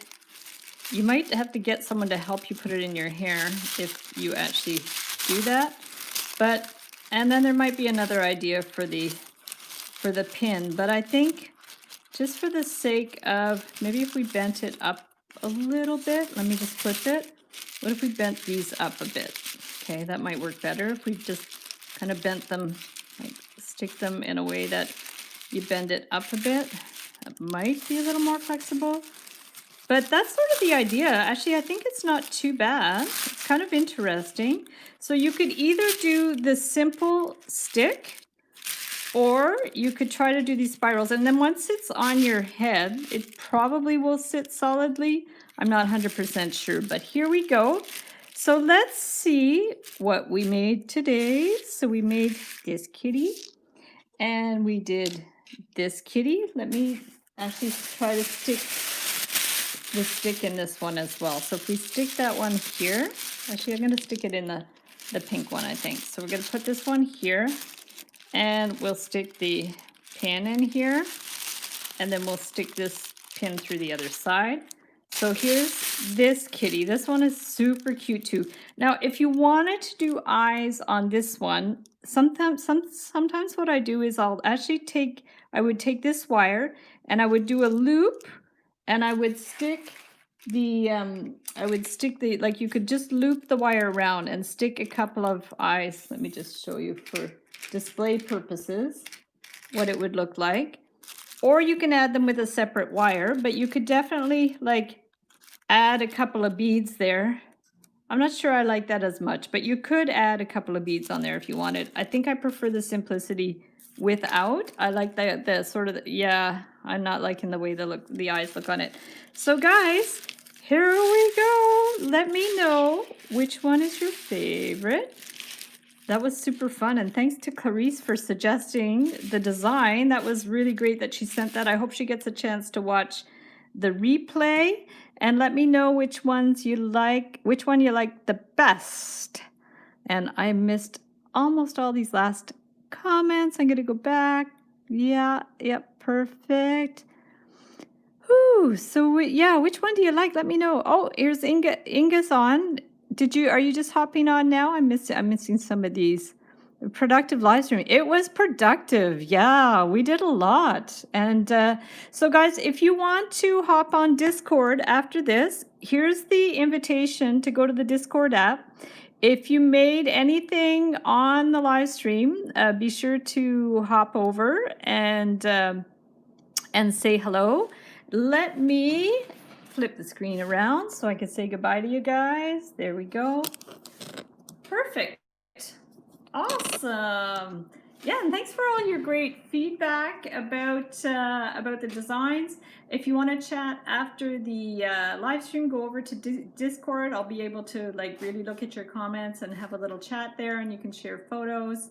You might have to get someone to help you put it in your hair if you actually do that. But, and then there might be another idea for the pin, but I think just for the sake of, maybe if we bent it up a little bit, let me just flip it. What if we bent these up a bit? Okay, that might work better if we just kind of bent them, like stick them in a way that you bend it up a bit. That might be a little more flexible. But that's sort of the idea. Actually, I think it's not too bad. It's kind of interesting. So you could either do the simple stick, or you could try to do these spirals. And then once it's on your head, it probably will sit solidly. I'm not 100% sure, but here we go. So let's see what we made today. So we made this kitty, and we did this kitty. Let me actually try to stick the stick in this one as well. So if we stick that one here, actually I'm going to stick it in the pink one, I think. So we're going to put this one here, and we'll stick the pin in here, and then we'll stick this pin through the other side. So here's this kitty. This one is super cute too. Now, if you wanted to do eyes on this one, sometimes what I do is I'll actually I would take this wire and I would do a loop, and I would stick the, like you could just loop the wire around and stick a couple of eyes. Let me just show you for display purposes what it would look like. Or you can add them with a separate wire, but you could definitely like add a couple of beads there. I'm not sure I like that as much, but you could add a couple of beads on there if you wanted. I think I prefer the simplicity without. I like the sort of, yeah, I'm not liking the way the eyes look on it. So guys, here we go. Let me know which one is your favorite. That was super fun, and thanks to Clarice for suggesting the design. That was really great that she sent that. I hope she gets a chance to watch the replay, and let me know which ones you like, which one you like the best. And I missed almost all these last comments. I'm gonna go back. Yeah, yep, perfect. Whew, so yeah, which one do you like? Let me know. Oh, here's Inga. Inga's on. Are you just hopping on now? I'm missing some of these. Productive live stream. It was productive. Yeah, we did a lot. And so guys, if you want to hop on Discord after this, here's the invitation to go to the Discord app. If you made anything on the live stream, be sure to hop over and say hello. Let me flip the screen around so I can say goodbye to you guys. There we go. Perfect. Awesome. Yeah, and thanks for all your great feedback about the designs. If you want to chat after the live stream, go over to Discord. I'll be able to like really look at your comments and have a little chat there, and you can share photos.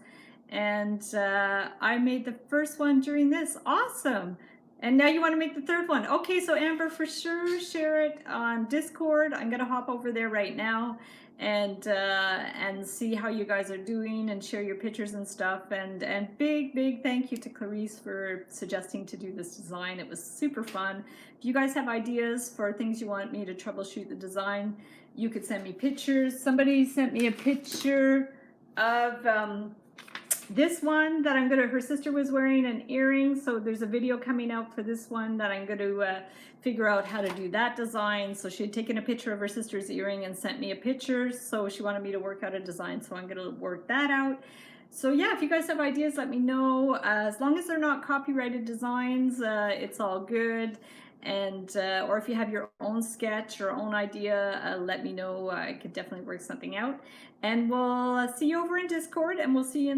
And I made the first one during this. Awesome. And now you want to make the third one. Okay, so Amber, for sure, share it on Discord. I'm gonna hop over there right now and see how you guys are doing and share your pictures and stuff. And big thank you to Clarice for suggesting to do this design. It was super fun. If you guys have ideas for things you want me to troubleshoot the design, you could send me pictures. Somebody sent me a picture of this one that her sister was wearing an earring, so there's a video coming out for this one that I'm going to figure out how to do that design. So she had taken a picture of her sister's earring and sent me a picture, so she wanted me to work out a design, so I'm going to work that out. So yeah, if you guys have ideas, let me know. As long as they're not copyrighted designs, it's all good. And or if you have your own sketch or own idea, let me know. I could definitely work something out. And we'll see you over in Discord, and we'll see you in the